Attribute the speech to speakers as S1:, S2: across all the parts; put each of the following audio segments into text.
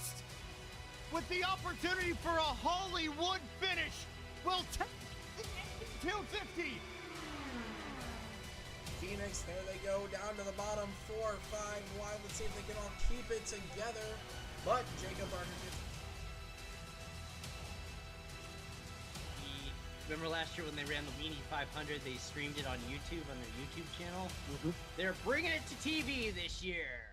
S1: Ghost, with the opportunity for a Hollywood finish, will take the 250.
S2: Phoenix, there they go, down to the bottom, 4 or 5 wide. Let's see if they can all keep it together. But Jacob Barker gets...
S3: Remember last year when they ran the Weenie 500, they streamed it on YouTube, on their YouTube channel? Mm-hmm. They're bringing it to TV this year!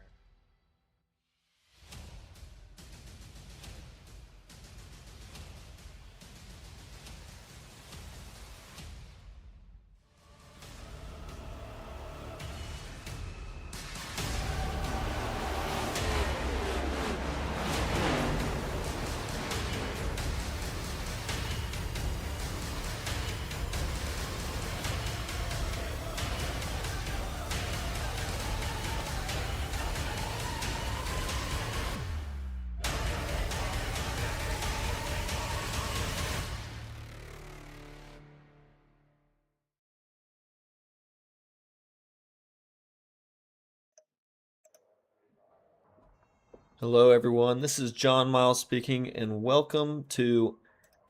S4: Hello everyone, this is John Miles speaking, and welcome to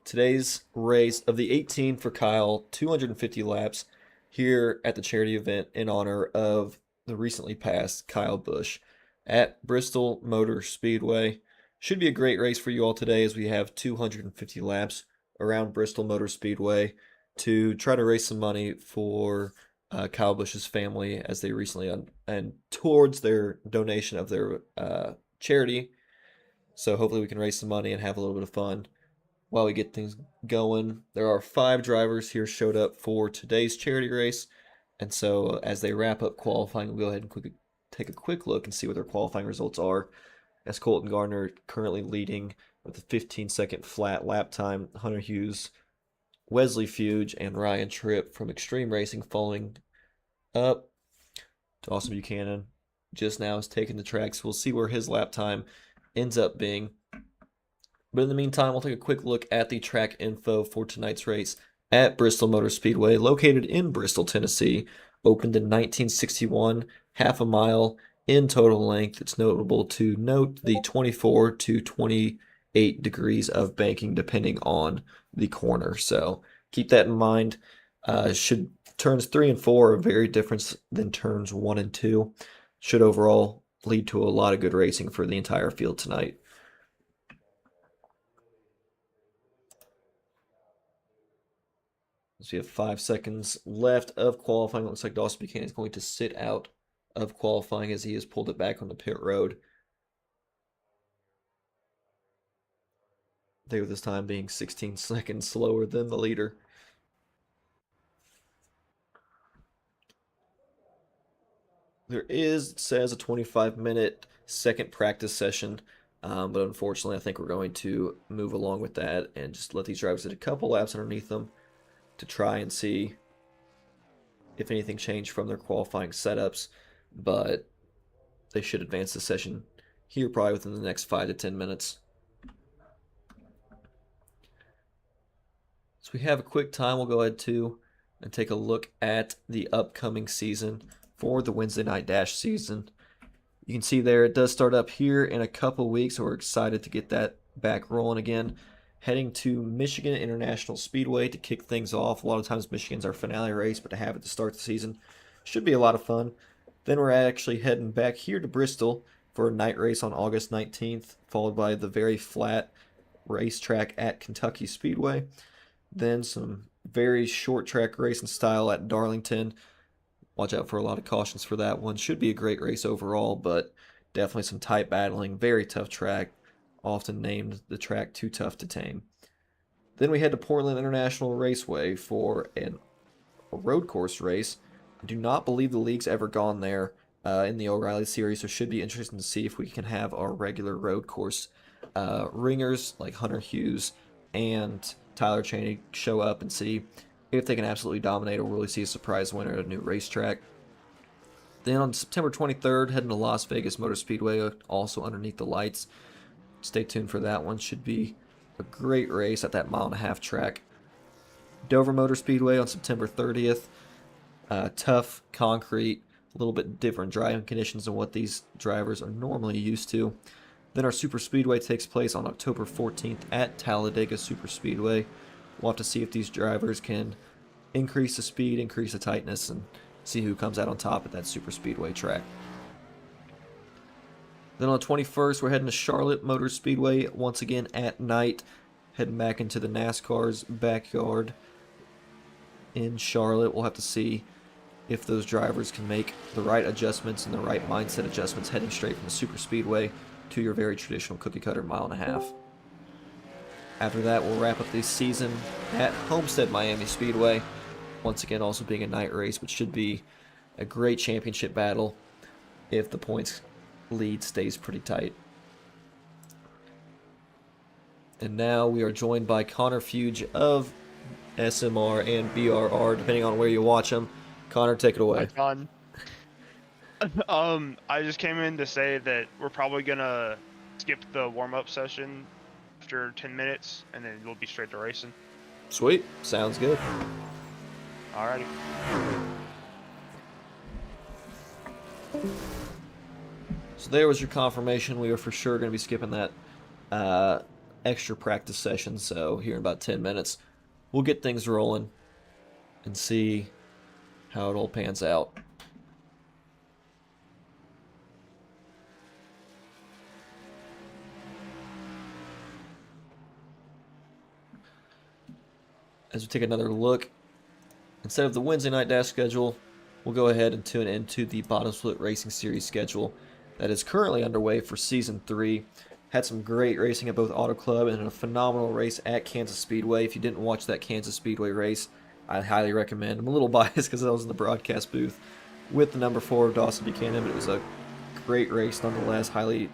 S4: today's race of the 18 for Kyle 250 laps here at the charity event in honor of the recently passed Kyle Busch at Bristol Motor Speedway. Should be a great race for you all today as we have 250 laps around Bristol Motor Speedway to try to raise some money for Kyle Busch's family as they recently and towards their donation of their charity. So hopefully we can raise some money and have a little bit of fun while we get things going. There are 5 drivers here showed up for today's charity race, and so as they wrap up qualifying, we'll go ahead and take a quick look and see what their qualifying results are. As Colton Gardner currently leading with a 15-second flat lap time. Hunter Hughes, Wesley Fuge, and Ryan Tripp from Extreme Racing following up. Dawson Buchanan just now is taking the track, so we'll see where his lap time ends up being. But in the meantime, we'll take a quick look at the track info for tonight's race at Bristol Motor Speedway, located in Bristol, Tennessee. Opened in 1961, half a mile in total length. It's notable to note the 24 to 28 degrees of banking depending on the corner, so keep that in mind. Turns 3 and 4 are very different than turns 1 and 2. Should overall lead to a lot of good racing for the entire field tonight. So we have 5 seconds left of qualifying. It looks like Dawson Buchanan is going to sit out of qualifying as he has pulled it back on the pit road. They with this time being 16 seconds slower than the leader. There is, it says, a 25-minute second practice session, but unfortunately I think we're going to move along with that and just let these drivers get a couple laps underneath them to try and see if anything changed from their qualifying setups, but they should advance the session here probably within the next 5 to 10 minutes. So we have a quick time. We'll go ahead and take a look at the upcoming season for the Wednesday Night Dash season. You can see there it does start up here in a couple weeks, so we're excited to get that back rolling again. Heading to Michigan International Speedway to kick things off. A lot of times Michigan's our finale race, but to have it to start the season should be a lot of fun. Then we're actually heading back here to Bristol for a night race on August 19th, followed by the very flat racetrack at Kentucky Speedway. Then some very short track racing style at Darlington. Watch out for a lot of cautions for that one. Should be a great race overall, but definitely some tight battling. Very tough track. Often named the track too tough to tame. Then we head to Portland International Raceway for a road course race. I do not believe the league's ever gone there in the O'Reilly series, so it should be interesting to see if we can have our regular road course ringers like Hunter Hughes and Tyler Cheney show up and see if they can absolutely dominate or really see a surprise winner at a new racetrack. Then on September 23rd, heading to Las Vegas Motor Speedway, also underneath the lights. Stay tuned for that one. Should be a great race at that 1.5 mile track. Dover Motor Speedway on September 30th. Tough concrete, a little bit different driving conditions than what these drivers are normally used to. Then our Super Speedway takes place on October 14th at Talladega Super Speedway. We'll have to see if these drivers can increase the speed, increase the tightness, and see who comes out on top at that Super Speedway track. Then on the 21st, we're heading to Charlotte Motor Speedway once again at night, heading back into the NASCAR's backyard in Charlotte. We'll have to see if those drivers can make the right adjustments and the right mindset adjustments heading straight from the Super Speedway to your very traditional cookie-cutter mile and a half. After that, we'll wrap up the season at Homestead Miami Speedway, once again also being a night race, which should be a great championship battle if the points lead stays pretty tight. And now we are joined by Connor Fuge of SMR and BRR, depending on where you watch them. Connor, take it away.
S5: I just came in to say that we're probably gonna skip the warm-up session after 10 minutes, and then we'll be straight to racing.
S4: Sweet, sounds good.
S5: Alrighty.
S4: So there was your confirmation. We were for sure going to be skipping that extra practice session. So here in about 10 minutes, we'll get things rolling and see how it all pans out. As we take another look, instead of the Wednesday night dash schedule, we'll go ahead and tune into the Bottom Split Racing Series schedule that is currently underway for Season 3. Had some great racing at both Auto Club and a phenomenal race at Kansas Speedway. If you didn't watch that Kansas Speedway race, I highly recommend. I'm a little biased because I was in the broadcast booth with the number 4 of Dawson Buchanan, but it was a great race nonetheless. Highly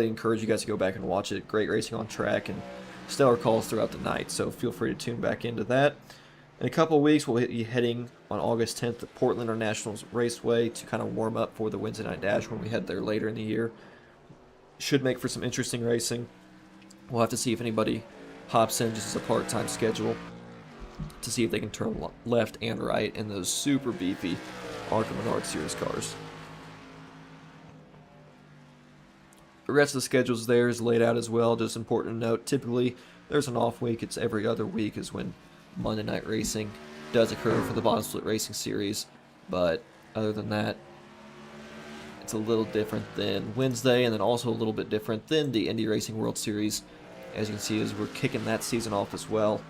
S4: encourage you guys to go back and watch it. Great racing on track and stellar calls throughout the night, so feel free to tune back into that. In a couple of weeks, we'll be heading on August 10th to Portland International Raceway to kind of warm up for the Wednesday night dash when we head there later in the year. Should make for some interesting racing. We'll have to see if anybody hops in just as a part-time schedule to see if they can turn left and right in those super beefy Arkham and Arc Series cars. The rest of the schedules there is laid out as well. Just important to note, typically there's an off week. It's every other week is when Monday night racing does occur for the Bottom Split Racing Series. But other than that, it's a little different than Wednesday, and then also a little bit different than the Indy Racing World Series. As you can see, as we're kicking that season off as well.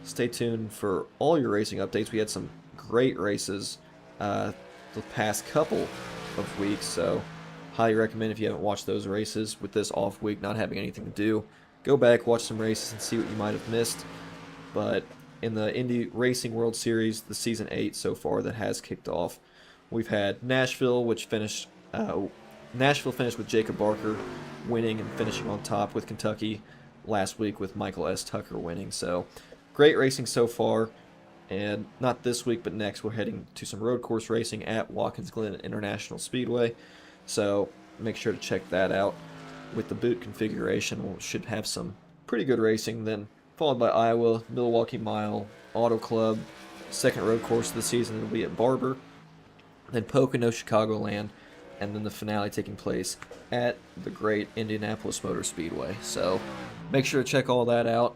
S4: Stay tuned for all your racing updates. We had some great races the past couple of weeks, so highly recommend if you haven't watched those races with this off week, not having anything to do, go back, watch some races, and see what you might have missed. But in the Indy Racing World Series, the Season 8 so far that has kicked off, we've had Nashville, which finished with Jacob Barker winning and finishing on top with Kentucky last week with Michael S. Tucker winning. So great racing so far. And not this week, but next, we're heading to some road course racing at Watkins Glen International Speedway. So make sure to check that out. With the boot configuration, we should have some pretty good racing. Then followed by Iowa, Milwaukee Mile, Auto Club. Second road course of the season will be at Barber. Then Pocono, Chicagoland. And then the finale taking place at the great Indianapolis Motor Speedway. So make sure to check all that out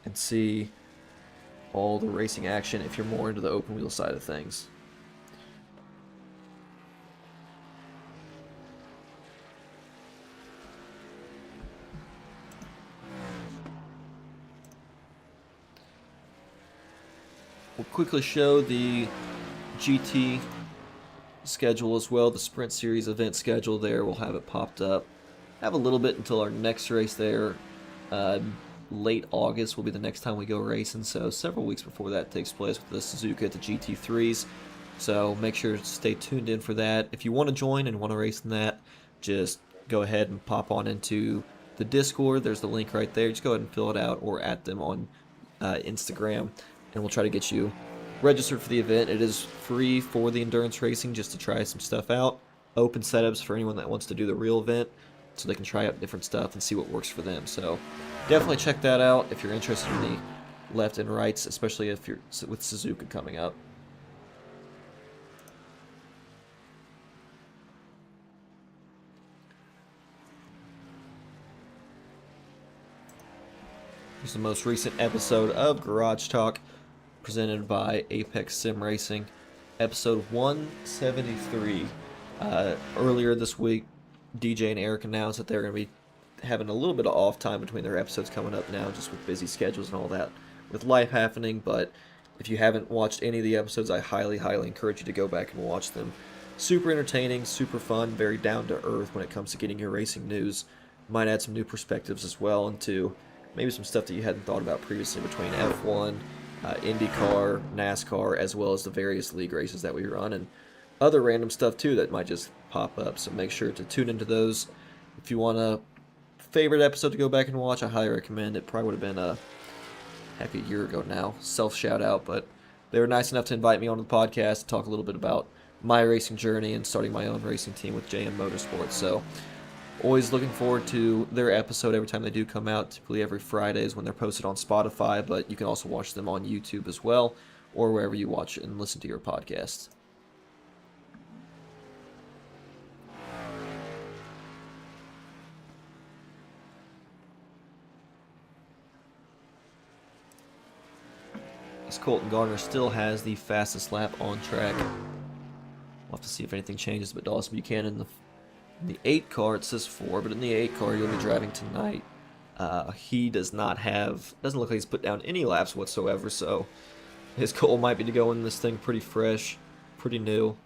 S4: and see all the racing action if you're more into the open wheel side of things. We'll quickly show the GT schedule as well, the Sprint Series event schedule there. We'll have it popped up. Have a little bit until our next race there. Late August will be the next time we go racing, so several weeks before that takes place with the Suzuka at the GT3s. So make sure to stay tuned in for that. If you want to join and want to race in that, just go ahead and pop on into the Discord. There's the link right there. Just go ahead and fill it out or at them on Instagram, and we'll try to get you registered for the event. It is free for the endurance racing just to try some stuff out. Open setups for anyone that wants to do the real event so they can try out different stuff and see what works for them. So definitely check that out if you're interested in the left and rights, especially if you're with Suzuka coming up. Here's the most recent episode of Garage Talk, presented by Apex Sim Racing, episode 173. Earlier this week, DJ and Eric announced that they're going to be having a little bit of off time between their episodes coming up now, just with busy schedules and all that, with life happening. But if you haven't watched any of the episodes, I highly encourage you to go back and watch them. Super entertaining, super fun, very down to earth when it comes to getting your racing news. Might add some new perspectives as well into maybe some stuff that you hadn't thought about previously between F1, IndyCar, NASCAR, as well as the various league races that we run, and other random stuff too that might just pop up. So make sure to tune into those. If you want a favorite episode to go back and watch, I highly recommend it. Probably would have been a year ago now. Self shout out, but they were nice enough to invite me on the podcast to talk a little bit about my racing journey and starting my own racing team with JM Motorsports. So always looking forward to their episode every time they do come out. Typically every Fridays when they're posted on Spotify, but you can also watch them on YouTube as well, or wherever you watch and listen to your podcasts. As Colton Gardner still has the fastest lap on track. We'll have to see if anything changes, but Dawson Buchanan in the 8 car, it says 4, but in the 8 car you'll be driving tonight. He doesn't look like he's put down any laps whatsoever, so his goal might be to go in this thing pretty fresh, pretty new,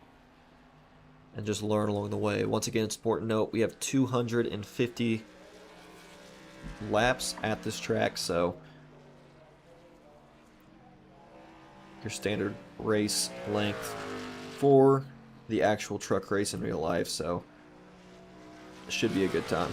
S4: and just learn along the way. Once again, it's important to note we have 250 laps at this track, so your standard race length for the actual truck race in real life, so it should be a good time.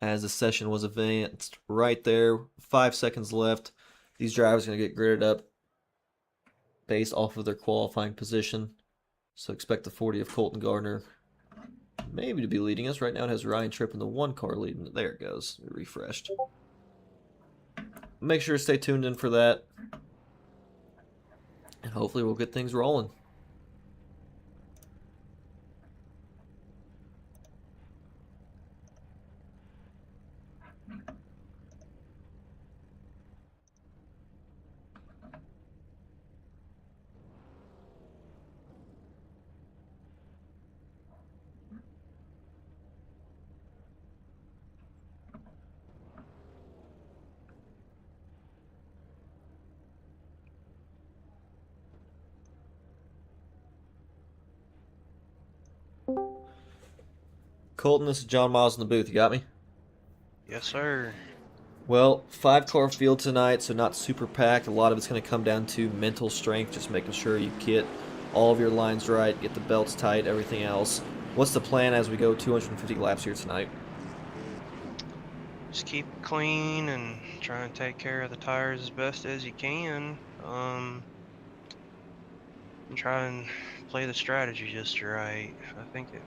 S4: As the session was advanced right there, 5 seconds left. These drivers are going to get gridded up based off of their qualifying position. So expect the 40 of Colton Gardner maybe to be leading us. Right now it has Ryan Tripp in the 1 car leading. There it goes. It refreshed. Make sure to stay tuned in for that. And hopefully we'll get things rolling. Colton, this is John Miles in the booth. You got me?
S6: Yes, sir.
S4: Well, 5-car field tonight, so not super packed. A lot of it's going to come down to mental strength, just making sure you get all of your lines right, get the belts tight, everything else. What's the plan as we go 250 laps here tonight?
S6: Just keep it clean and try and take care of the tires as best as you can. And try and play the strategy just right. I think it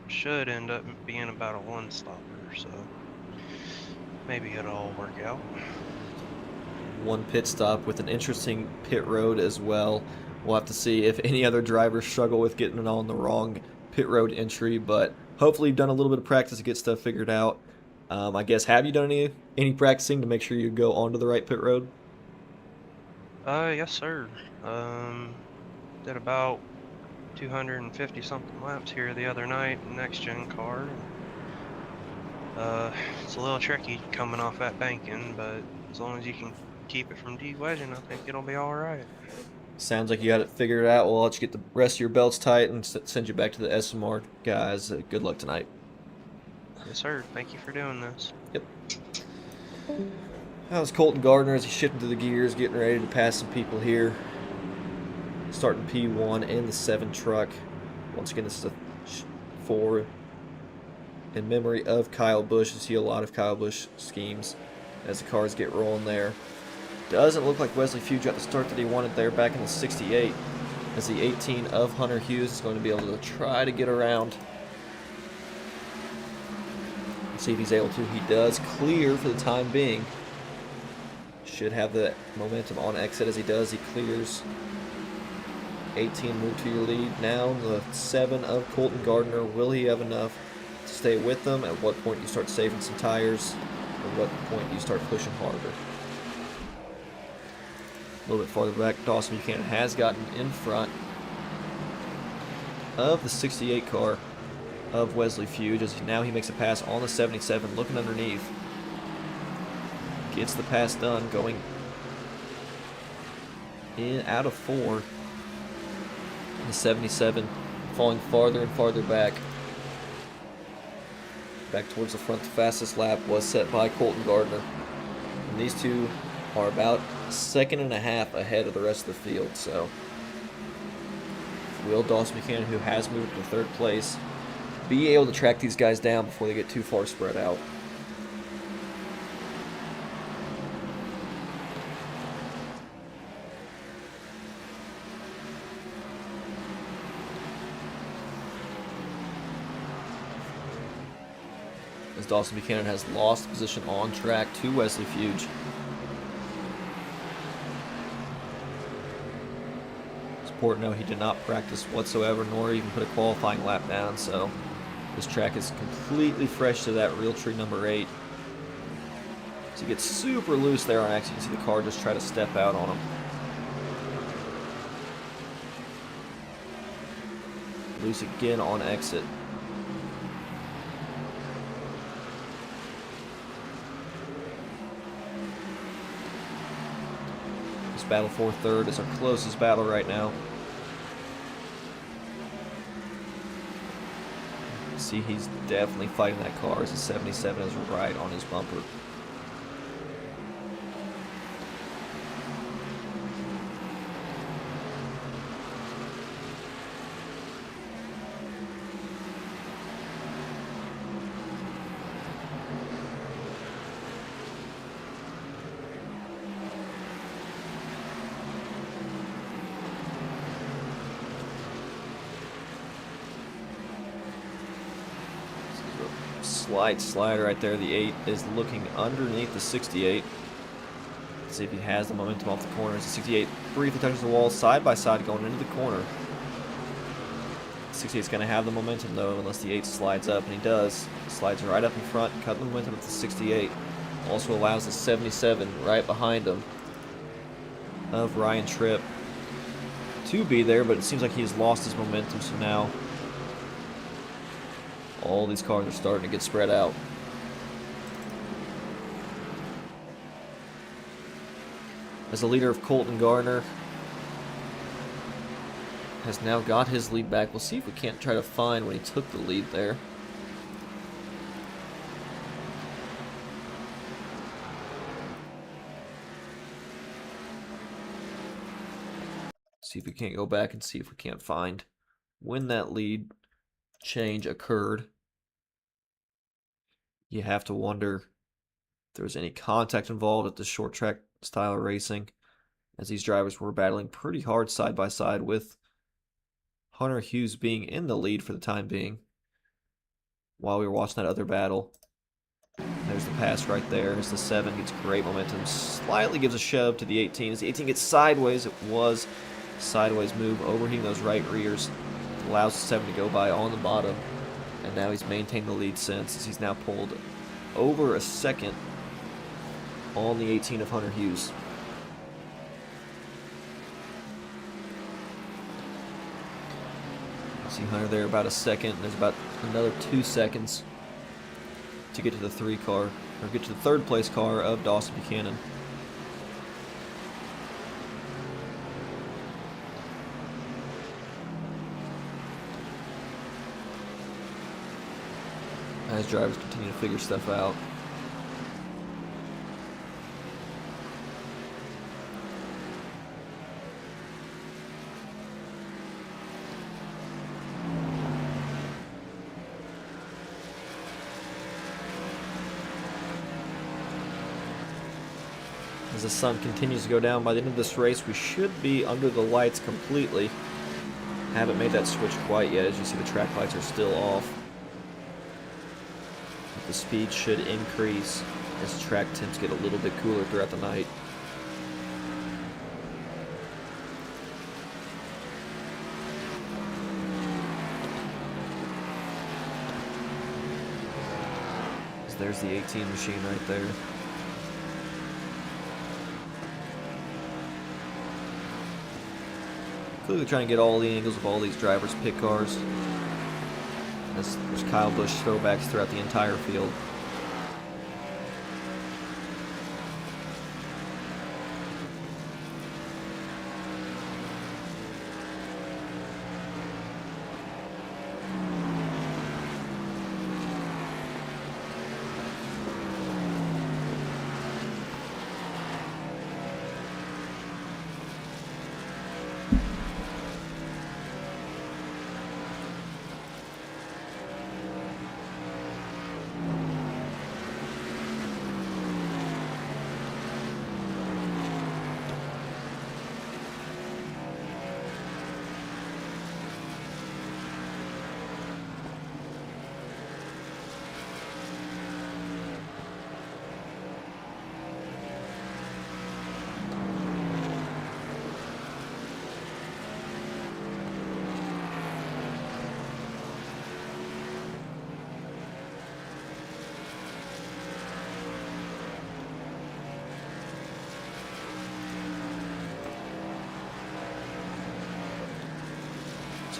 S6: should end up being about a 1-stopper, so maybe it'll all work out.
S4: 1 pit stop with an interesting pit road as well. We'll have to see if any other drivers struggle with getting it on the wrong pit road entry, but hopefully you've done a little bit of practice to get stuff figured out. I guess, have you done any practicing to make sure you go onto the right pit road?
S6: Yes, sir. Did about 250 something laps here the other night in next gen car. It's a little tricky coming off that banking, but as long as you can keep it from de-wedging, I think it'll be alright.
S4: Sounds like you got it figured out. We'll let you get the rest of your belts tight and send you back to the SMR guys. Good luck tonight.
S6: Yes, sir. Thank you for doing this.
S4: Yep. That was Colton Gardner as he's shifting through the gears, getting ready to pass some people here. Starting P1 in the 7 truck. Once again, this is a 4 in memory of Kyle Busch. You see a lot of Kyle Busch schemes as the cars get rolling there. Doesn't look like Wesley Few got the start that he wanted there back in the 68, as the 18 of Hunter Hughes is going to be able to try to get around Let's see if he's able to. He does clear for the time being. Should have the momentum on exit as he does. He clears. 18 move to your lead. Now the 7 of Colton Gardner. Will he have enough to stay with them? At what point do you start saving some tires? At what point do you start pushing harder? A little bit farther back, Dawson Buchanan has gotten in front of the 68 car of Wesley Fuge, as now he makes a pass on the 77, looking underneath. Gets the pass done, going in out of 4. The 77 falling farther and farther back. Back towards the front. The fastest lap was set by Colton Gardner. And these two are about a second and a half ahead of the rest of the field. So, will Dawson Buchanan, who has moved to 3rd place, be able to track these guys down before they get too far spread out? As Dawson Buchanan has lost position on track to Wesley Fuge. It's important to know he did not practice whatsoever, nor even put a qualifying lap down, so this track is completely fresh to that real tree number 8. So he gets super loose there on exit. You can see the car just try to step out on him. Loose again on exit. Battle for 3rd is our closest battle right now. See, he's definitely fighting that car as the 77 is right on his bumper. Slight slide right there. The 8 is looking underneath the 68. Let's see if he has the momentum off the corners. The 68 briefly touches the wall side by side going into the corner. The 68 is going to have the momentum though unless the 8 slides up, and he does. Slides right up in front, cut the momentum with the 68. Also allows the 77 right behind him of Ryan Tripp to be there, but it seems like he has lost his momentum, so now all these cars are starting to get spread out. As the leader of Colton Gardner has now got his lead back. We'll see if we can't try to find when he took the lead there. See if we can't go back and see if we can't find when that lead change occurred. You have to wonder if there was any contact involved at the short track style of racing, as these drivers were battling pretty hard side by side, with Hunter Hughes being in the lead for the time being while we were watching that other battle. There's the pass right there as the 7 gets great momentum, slightly gives a shove to the 18. As the 18 gets sideways, it was sideways move, overheating those right rears, allows the 7 to go by on the bottom. And now he's maintained the lead since, as he's now pulled over a second on the 18 of Hunter Hughes. See Hunter there about a second. There's about another 2 seconds to get to the 3 car, or get to the 3rd place car of Dawson Buchanan. As drivers continue to figure stuff out. As the sun continues to go down, by the end of this race, we should be under the lights completely. Haven't made that switch quite yet. As you see, the track lights are still off. the speed should increase as track temps get a little bit cooler throughout the night. So there's the 18 machine right there. Clearly trying to get all the angles of all these drivers' pit cars. There's Kyle Busch throwbacks throughout the entire field.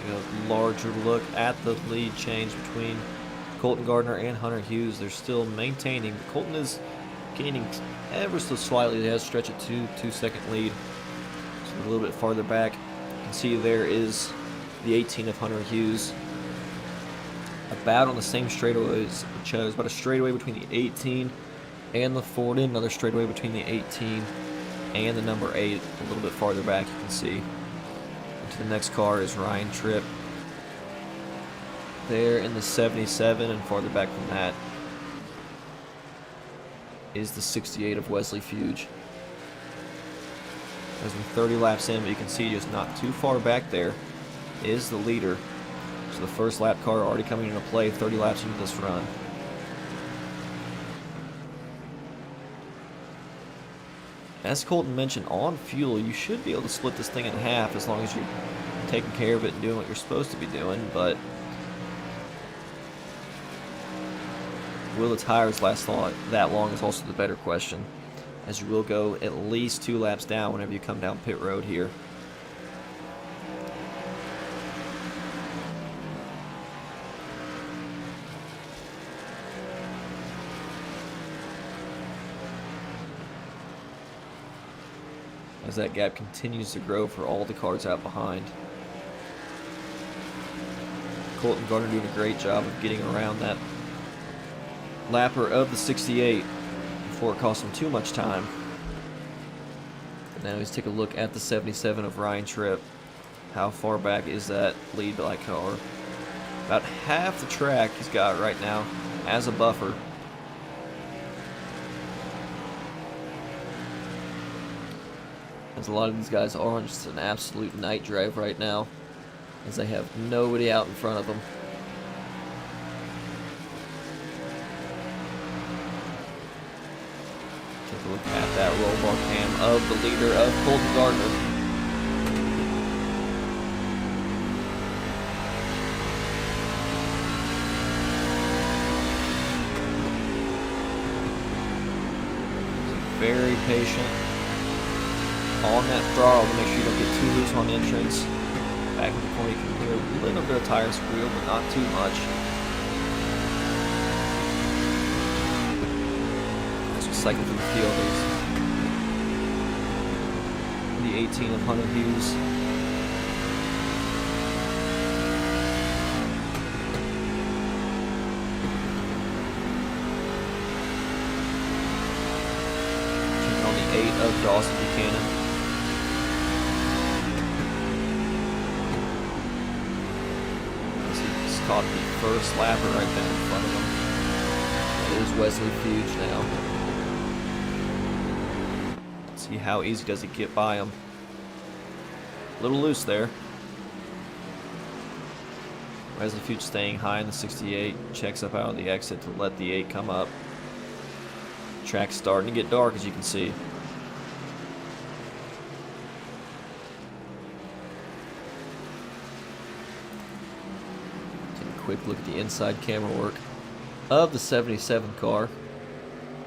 S4: A larger look at the lead change between Colton Gardner and Hunter Hughes. They're still maintaining. Colton is gaining ever so slightly. He has a stretch of 2-second lead. So a little bit farther back. You can see there is the 18 of Hunter Hughes. About on the same straightaway as it shows. About a straightaway between the 18 and the 40. Another straightaway between the 18 and the number 8. A little bit farther back, you can see. The next car is Ryan Tripp. There in the 77, and farther back from that is the 68 of Wesley Fuge. Has been 30 laps in, but you can see just not too far back there is the leader. So the first lap car already coming into play 30 laps into this run. As Colton mentioned, on fuel, you should be able to split this thing in half as long as you're taking care of it and doing what you're supposed to be doing, but will the tires last that long is also the better question, as you will go at least 2 laps down whenever you come down pit road here. As that gap continues to grow for all the cars out behind. Colton Gardner doing a great job of getting around that lapper of the 68 before it cost him too much time. And now let's take a look at the 77 of Ryan Tripp. How far back is that lead by car? About half the track he's got right now as a buffer. As a lot of these guys are on just an absolute night drive right now, as they have nobody out in front of them. Take a look at that roll bar cam of the leader of Colton Gardner. Very patient on that throttle to make sure you don't get too loose on entrance. Back in the corner, you can hear a little bit of tire squeal, but not too much. As we cycle through the field, there's the 18 of Hunter Hughes. Checking on the 8 of Dawson Buchanan. Caught the first lapper right there in front of him. That is Wesley Fuge now. Let's see how easy does it get by him. A little loose there. Resolute staying high in the 68, checks up out of the exit to let the 8 come up. Track's starting to get dark, as you can see. Take a quick look at the inside camera work of the 77 car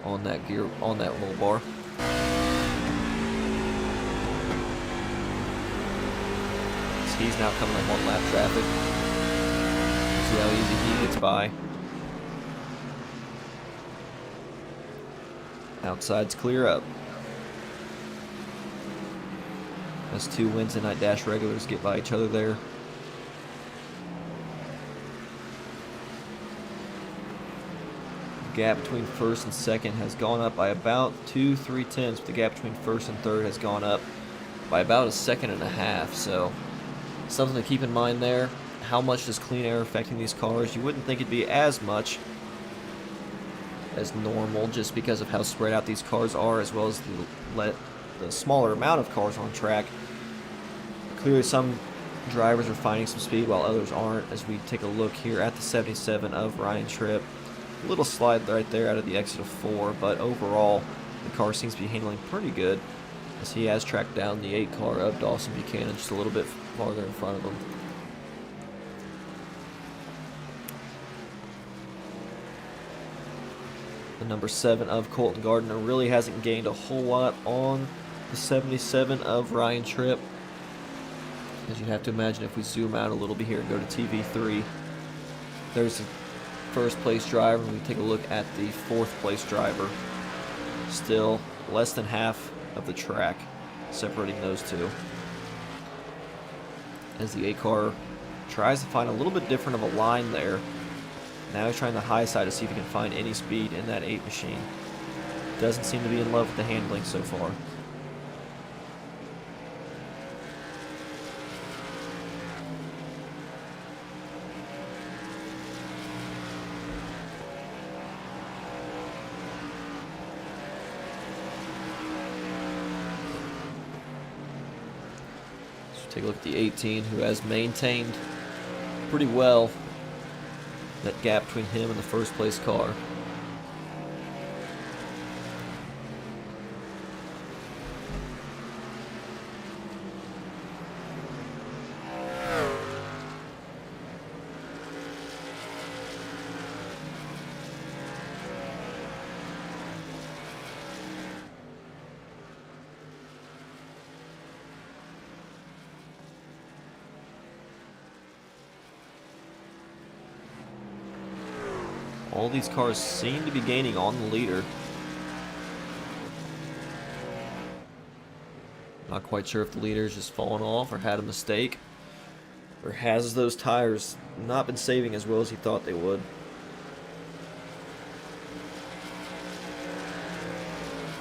S4: on that gear, on that roll bar. So he's now coming up on lap traffic. See how easy he gets by. Outside's clear up. As two Wednesday night dash regulars get by each other there. The gap between first and second has gone up by about 2-3 tenths, but the gap between first and third has gone up by about a second and a half. So something to keep in mind there. How much is clean air affecting these cars? You wouldn't think it'd be as much as normal, just because of how spread out these cars are, as well as the smaller amount of cars on track. Clearly some drivers are finding some speed while others aren't, as we take a look here at the 77 of Ryan Tripp. A little slide right there out of the exit of 4, but overall the car seems to be handling pretty good, as he has tracked down the 8 car of Dawson Buchanan just a little bit farther in front of him. The number 7 of Colton Gardner really hasn't gained a whole lot on the 77 of Ryan Tripp. As you have to imagine, if we zoom out a little bit here and go to TV3, there's the first place driver, and we take a look at the 4th place driver. Still less than half of the track separating those two. As the 8 car tries to find a little bit different of a line there. Now he's trying the high side to see if he can find any speed in that 8 machine. Doesn't seem to be in love with the handling so far. So take a look at the 18, who has maintained pretty well that gap between him and the first place car. All these cars seem to be gaining on the leader. Not quite sure if the leader's just fallen off or had a mistake, or has those tires not been saving as well as he thought they would.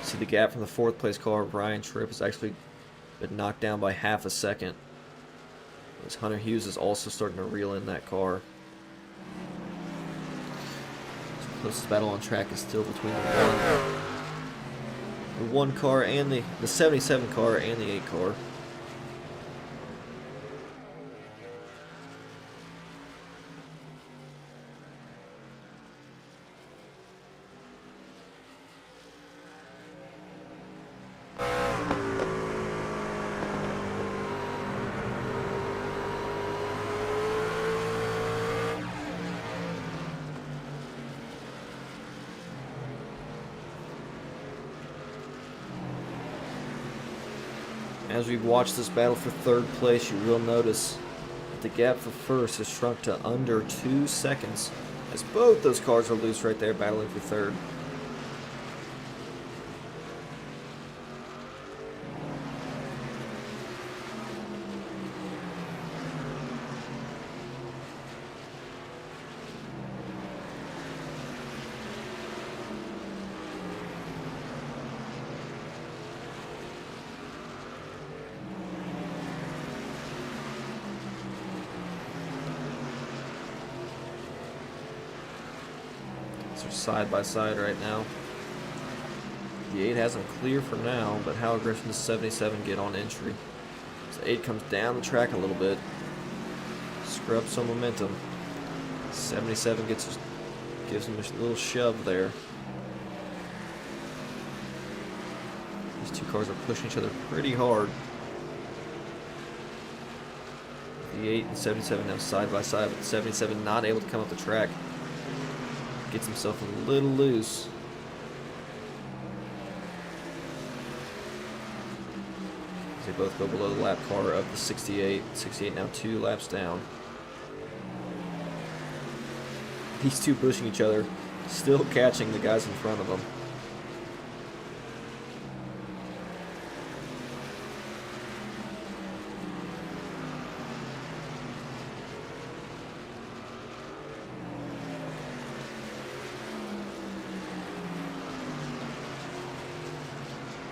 S4: See, the gap from the 4th place car of Ryan Tripp has actually been knocked down by half a second, as Hunter Hughes is also starting to reel in that car. Closest battle on track is still between the 1 car and the 77 car and the 8 car. As we watch this battle for 3rd place, you will notice that the gap for 1st has shrunk to under 2 seconds, as both those cars are loose right there battling for 3rd. They're side by side right now. The 8 has them clear for now, but how aggressive does 77 get on entry? So 8 comes down the track a little bit, scrubs some momentum. 77 gives him a little shove there. These two cars are pushing each other pretty hard. The 8 and 77 now side by side, but 77 not able to come up the track. Gets himself a little loose. They both go below the lap car of the 68. 68 now 2 laps down. These two pushing each other, still catching the guys in front of them.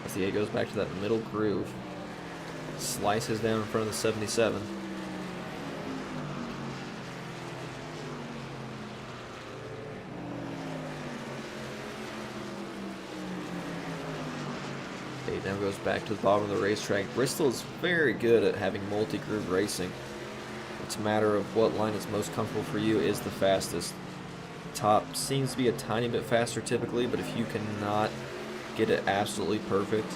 S4: As the 8 goes back to that middle groove. Slices down in front of the 77. It now goes back to the bottom of the racetrack. Bristol is very good at having multi-groove racing. It's a matter of what line is most comfortable for you is the fastest. Top seems to be a tiny bit faster typically, but if you cannot get it absolutely perfect,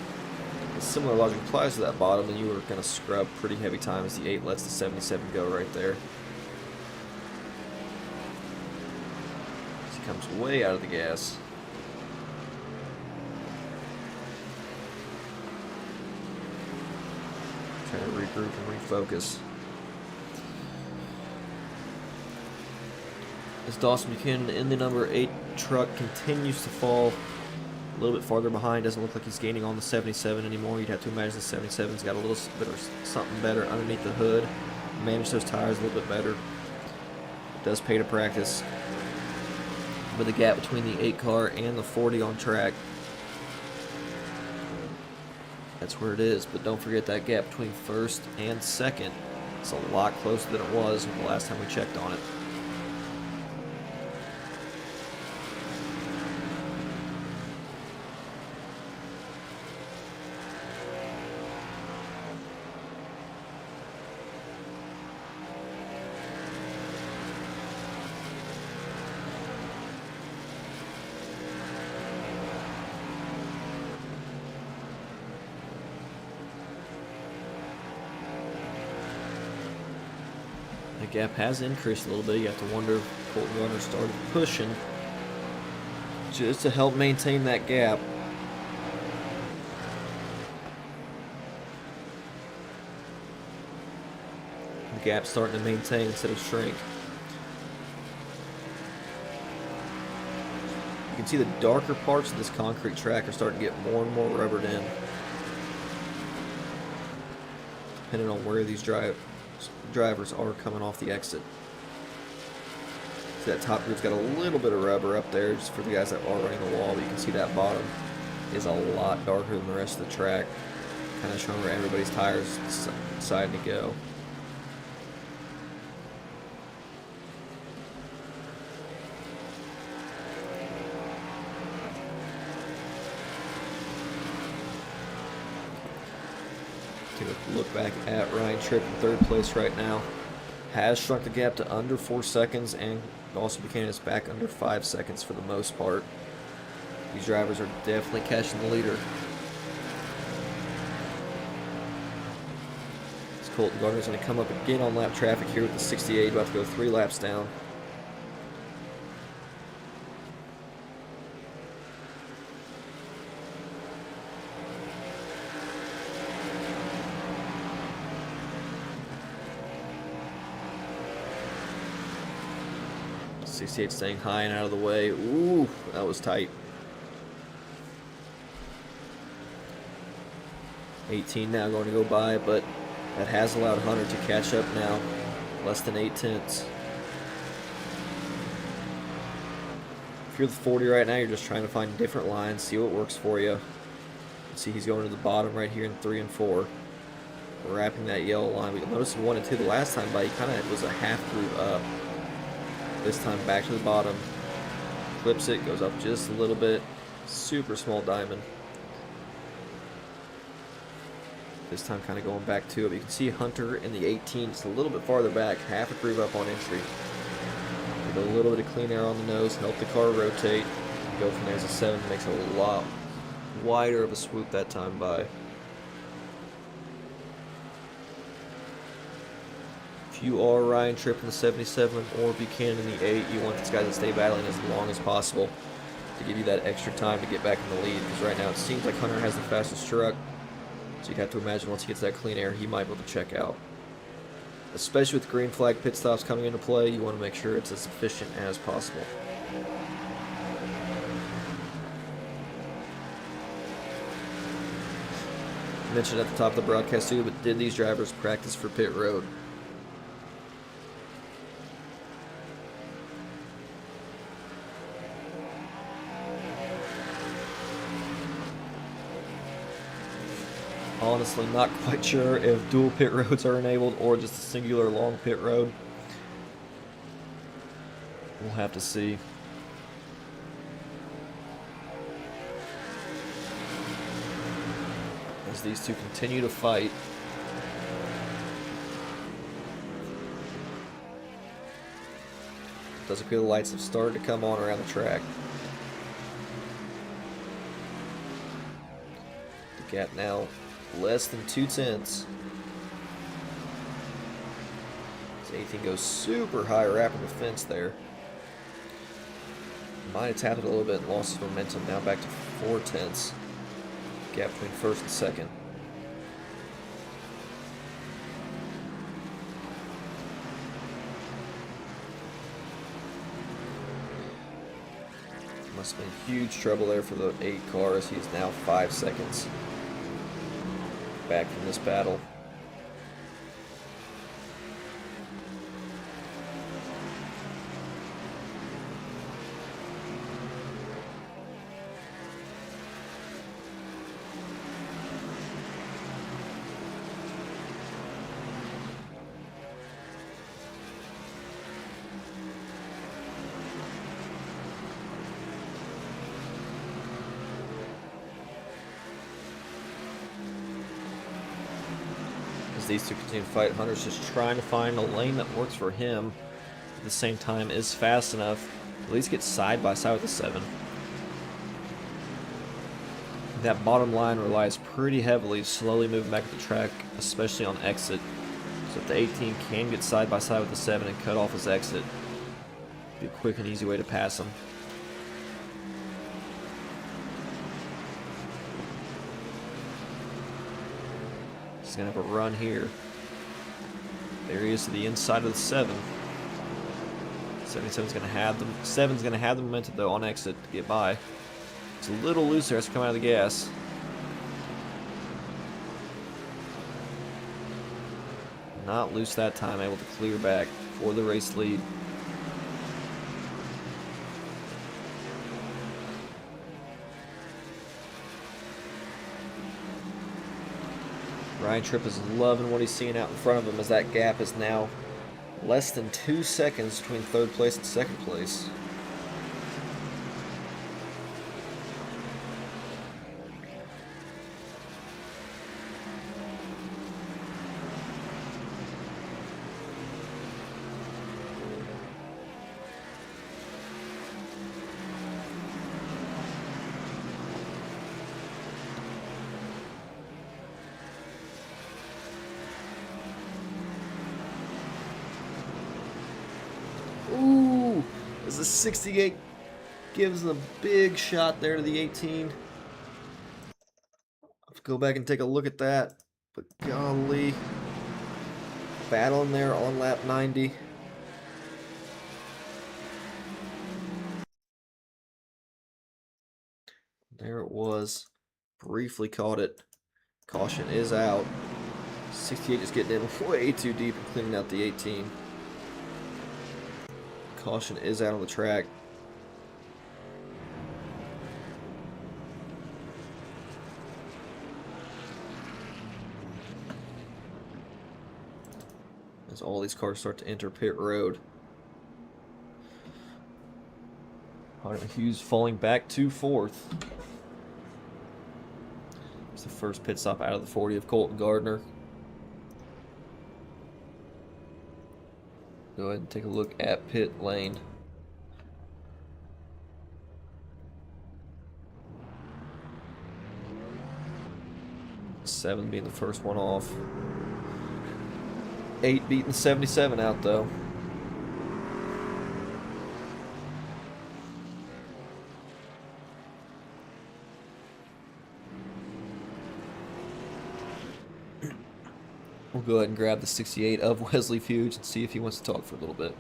S4: a similar logic applies to that bottom, and you are going to scrub pretty heavy time as the 8 lets the 77 go right there. As he comes way out of the gas. Trying to regroup and refocus. As Dawson Buchanan in the number 8 truck continues to fall a little bit farther behind. Doesn't look like he's gaining on the 77 anymore. You'd have to imagine the 77's got a little bit of something better underneath the hood. Manage those tires a little bit better. It does pay to practice. But the gap between the 8 car and the 40 on track, that's where it is. But don't forget that gap between first and second. It's a lot closer than it was the last time we checked on it. The gap has increased a little bit. You have to wonder if Colton Garner started pushing just to help maintain that gap. The gap's starting to maintain instead of shrink. You can see the darker parts of this concrete track are starting to get more and more rubbered in, depending on where these drivers are coming off the exit. See that top group's got a little bit of rubber up there just for the guys that are running the wall, but you can see that bottom is a lot darker than the rest of the track, kind of showing where everybody's tires deciding to go. Take a look back at Ryan Tripp in 3rd place right now. Has shrunk the gap to under 4 seconds, and also Buchanan is back under 5 seconds for the most part. These drivers are definitely catching the leader. This Colton Garner's going to come up again on lap traffic here with the 68, about to go 3 laps down. .68 staying high and out of the way. Ooh, that was tight. 18 now going to go by, but that has allowed Hunter to catch up now. Less than 8 tenths. If you're the 40 right now, you're just trying to find different lines, see what works for you. See, he's going to the bottom right here in 3 and 4. Wrapping that yellow line. We noticed in 1 and 2 the last time by, he kind of was a half groove up. This time back to the bottom, clips it, goes up just a little bit, super small diamond. This time kind of going back to it, but you can see Hunter in the 18, just a little bit farther back, half a groove up on entry. Give it a little bit of clean air on the nose, help the car rotate. Go from there as a 7, makes a lot wider of a swoop that time by. If you are Ryan Tripp in the 77 or Buchanan in the 8, you want these guys to stay battling as long as possible to give you that extra time to get back in the lead, because right now it seems like Hunter has the fastest truck, so you'd have to imagine once he gets that clean air, he might be able to check out. Especially with green flag pit stops coming into play, you want to make sure it's as efficient as possible. I mentioned at the top of the broadcast too, but did these drivers practice for pit road? Honestly, not quite sure if dual pit roads are enabled or just a singular long pit road. We'll have to see. As these two continue to fight. It does appear the lights have started to come on around the track. The gap now less than 2/10. This 18 goes super high, wrapping the fence there. Might have tapped it a little bit and lost his momentum. Now back to 4/10. Gap between first and second. Must have been huge trouble there for the 8 car, as he's now 5 seconds back from this battle. These two continue to fight. Hunter's just trying to find a lane that works for him. At the same time, is fast enough to at least get side by side with the 7. That bottom line relies pretty heavily, slowly moving back to the track, especially on exit. So if the 18 can get side by side with the 7 and cut off his exit, it'd be a quick and easy way to pass him. He's gonna have a run here. There he is to the inside of the 7. 77's gonna have them. 7's gonna have the momentum though on exit to get by. It's a little looser as to come out of the gas. Not loose that time, able to clear back for the race lead. Ryan Tripp is loving what he's seeing out in front of him, as that gap is now less than 2 seconds between 3rd place and 2nd place. Ooh, as the 68 gives a big shot there to the 18. I'll have to go back and take a look at that. But golly, battling there on lap 90. There it was. Briefly caught it. Caution is out. 68 is getting in way too deep and cleaning out the 18. Caution is out on the track. As all these cars start to enter pit road. Hunter Hughes falling back to 4th. It's the first pit stop out of the 40 of Colton Gardner. Go ahead and take a look at pit lane. 7 being the first one off. 8 beating 77 out though. We'll go ahead and grab the 68 of Wesley Fuge and see if he wants to talk for a little bit.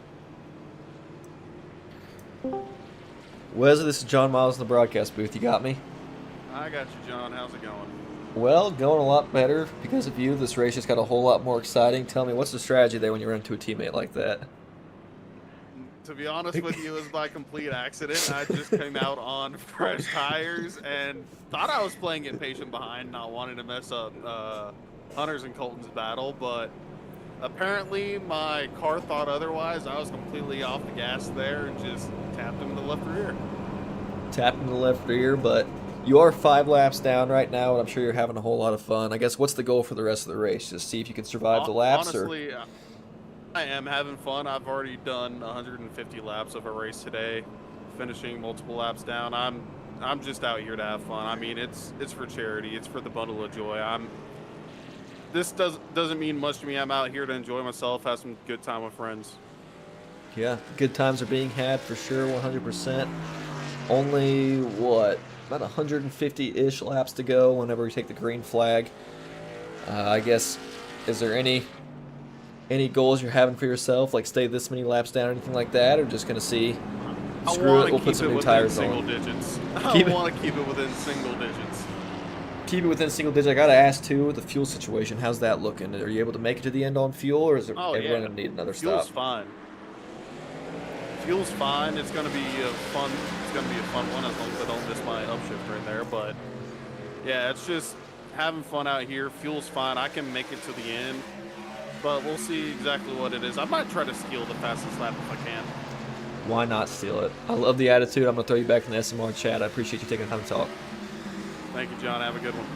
S4: Wesley, this is John Miles in the broadcast booth. You got me?
S7: I got you, John. How's it going?
S4: Well, going a lot better because of you. This race just got a whole lot more exciting. Tell me, what's the strategy there when you run into a teammate like that?
S7: To be honest with you, it was by complete accident. I just came out on fresh tires and thought I was playing impatient behind, not wanting to mess up Hunter's and Colton's battle, but apparently my car thought otherwise. I was completely off the gas there and just tapped him in the left rear.
S4: Tapped in the left rear, but you are 5 laps down right now, and I'm sure you're having a whole lot of fun. I guess what's the goal for the rest of the race? Just see if you can survive the laps?
S7: Honestly, I am having fun. I've already done 150 laps of a race today, finishing multiple laps down. I'm just out here to have fun. I mean, it's for charity. It's for the bundle of joy. This doesn't mean much to me. I'm out here to enjoy myself, have some good time with friends.
S4: Yeah, good times are being had for sure, 100%. Only, what, about 150-ish laps to go whenever we take the green flag. I guess, is there any goals you're having for yourself, like stay this many laps down or anything like that, or just going to see, screw it, we'll put some new tires on?
S7: I want to keep it within single digits.
S4: Keep it within single digits. I gotta ask too, with the fuel situation, how's that looking? Are you able to make it to the end on fuel, or is everyone gonna need another
S7: Fuel's
S4: stop?
S7: fine. Fuel's fine. It's gonna be a fun one as long as I don't miss my upshift right there. But yeah, it's just having fun out here. Fuel's fine. I can make it to the end, but we'll see exactly what it is. I might try to steal the fastest lap if I can.
S4: Why not steal it? I love the attitude. I'm gonna throw you back in the SMR chat. I appreciate you taking the time to talk.
S7: Thank you, John. Have a good one.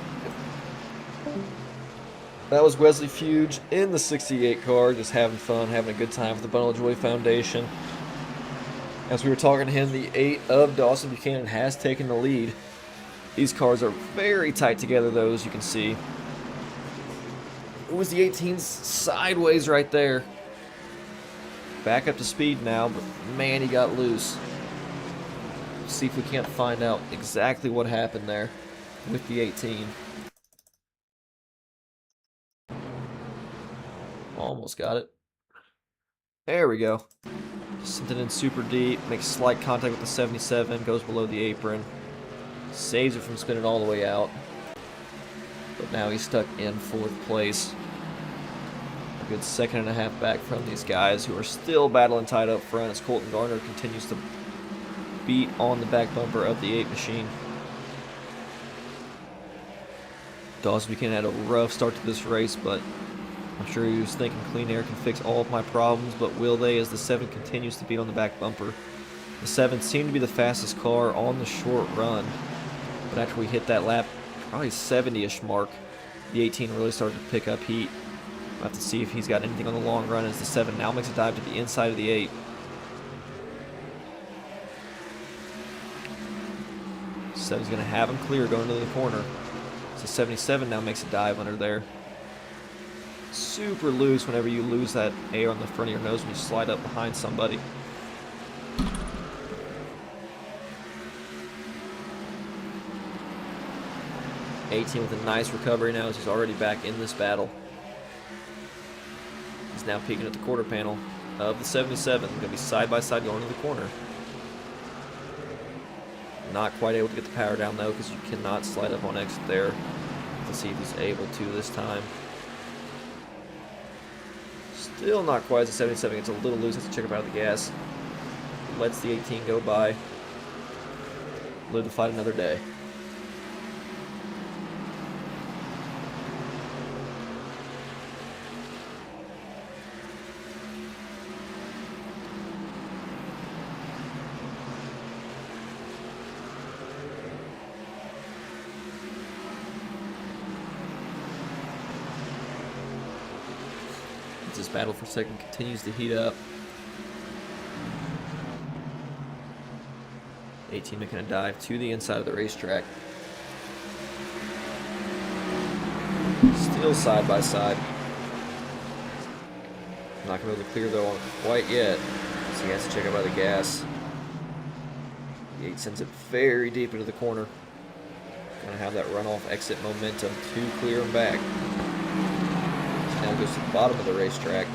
S4: That was Wesley Fuge in the 68 car, just having fun, having a good time with the Bundle of Joy Foundation. As we were talking to him, the 8 of Dawson Buchanan has taken the lead. These cars are very tight together, though, as you can see. It was the 18's sideways right there. Back up to speed now, but man, he got loose. See if we can't find out exactly what happened there with the 18. Almost got it. There we go. Sent it in super deep, makes slight contact with the 77, goes below the apron. Saves it from spinning all the way out. But now he's stuck in 4th place. A good 2.5 back from these guys who are still battling tight up front as Colton Garner continues to beat on the back bumper of the 8 machine. Dawson Buchanan had a rough start to this race, but I'm sure he was thinking clean air can fix all of my problems, but will they, as the 7 continues to beat on the back bumper. The 7 seemed to be the fastest car on the short run, but after we hit that lap, probably 70-ish mark, the 18 really started to pick up heat. We'll have to see if he's got anything on the long run as the 7 now makes a dive to the inside of the 8. Seven's going to have him clear going into the corner. So 77 now makes a dive under there. Super loose whenever you lose that air on the front of your nose when you slide up behind somebody. '18 with a nice recovery now as he's already back in this battle. He's now peeking at the quarter panel of the 77. Going to be side by side going to the corner. Not quite able to get the power down though because you cannot slide up on exit there. Let's see if he's able to this time. Still not quite as the 77 gets a little loose. Has to check him out of the gas. Lets the 18 go by. Live to fight another day. This battle for second continues to heat up. 18 making a dive to the inside of the racetrack. still side by side. Not going to be able to clear though quite yet. So he has to check out by the gas. The 8 sends it very deep into the corner. Going to have that runoff exit momentum to clear him back. So now goes to the bottom of the racetrack.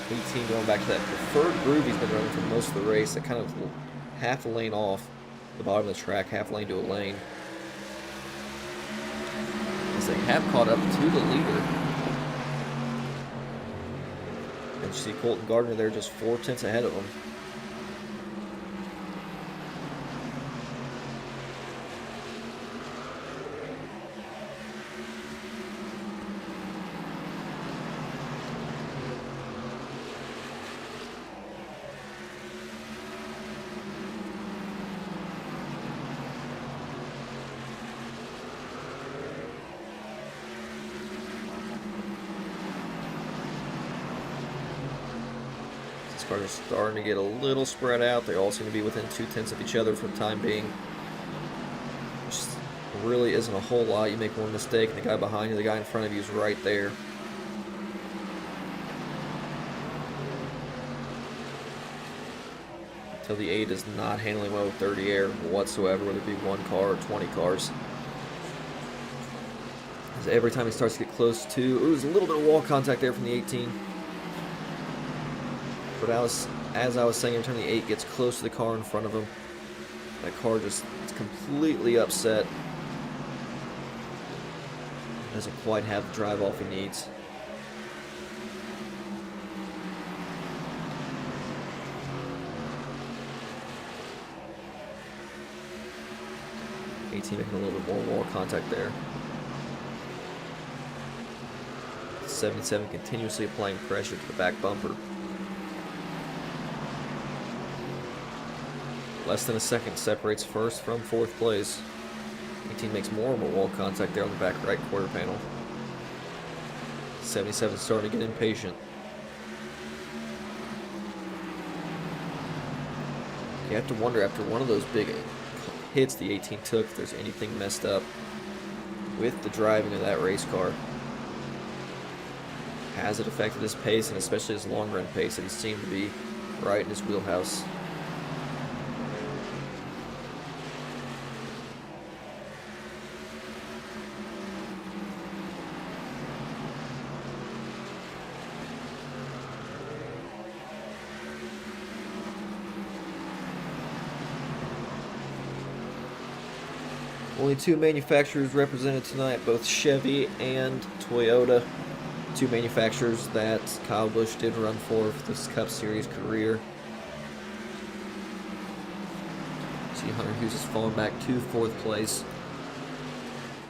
S4: 18 going back to that preferred groove he's been running for most of the race. That kind of half a lane off the bottom of the track, half lane to a lane. As they have caught up to the leader. And you see Colton Gardner there just 4/10 ahead of him. Cars are starting to get a little spread out. They all seem to be within 2/10 of each other for the time being. Just really isn't a whole lot. You make one mistake, and the guy behind you, the guy in front of you is right there. Until the 8 is not handling well with 30 air whatsoever, whether it be one car or 20 cars. As every time he starts to get close to, ooh, there's a little bit of wall contact there from the 18. But as I was saying, every time the 8 gets close to the car in front of him, that car just is completely upset. Doesn't quite have the drive off he needs. Making a little bit more wall contact there. 77 continuously applying pressure to the back bumper. Less than a second separates first from fourth place. 18 makes more and more wall contact there on the back right quarter panel. 77 starting to get impatient. You have to wonder after one of those big hits the 18 took if there's anything messed up with the driving of that race car. Has it affected his pace, and especially his long run pace that he seemed to be right in his wheelhouse? Only two manufacturers represented tonight, both Chevy and Toyota. Two manufacturers that Kyle Busch did run for this Cup Series career. See Hunter Hughes has fallen back to fourth place.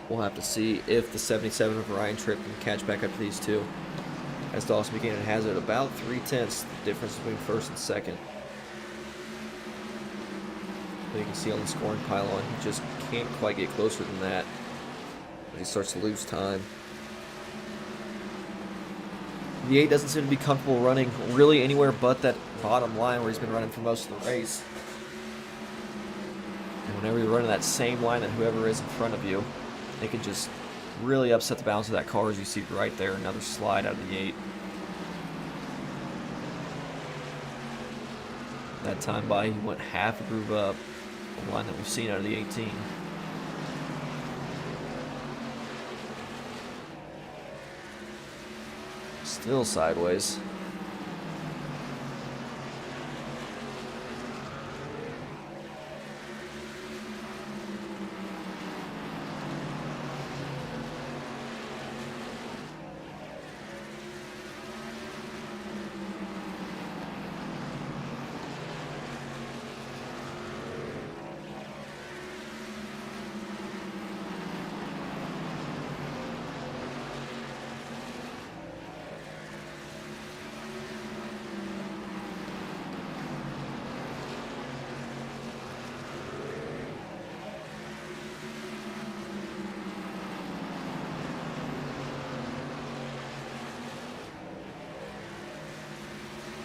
S4: We'll have to see if the 77 of Ryan Tripp can catch back up to these two. As Dawson Buchanan has it about 3/10 difference between first and second. You can see on the scoring pylon, he just can't quite get closer than that. He starts to lose time. The 8 doesn't seem to be comfortable running really anywhere but that bottom line where he's been running for most of the race. And whenever you're running that same line that whoever is in front of you, it can just really upset the balance of that car, as you see right there. Another slide out of the 8. That time by, he went half a groove up. The line that we've seen out of the 18. Still sideways.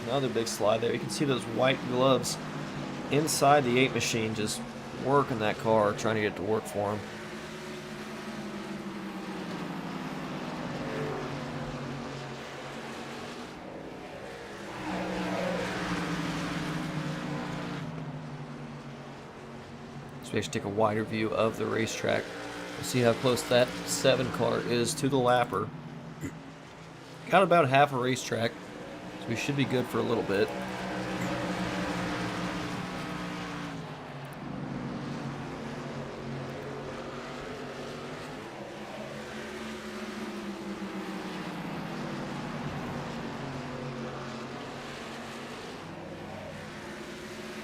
S4: Another big slide there. You can see those white gloves inside the 8 machine just working that car, trying to get it to work for him. we actually take a wider view of the racetrack. We'll see how close that 7 car is to the lapper. Got about half a racetrack, so we should be good for a little bit.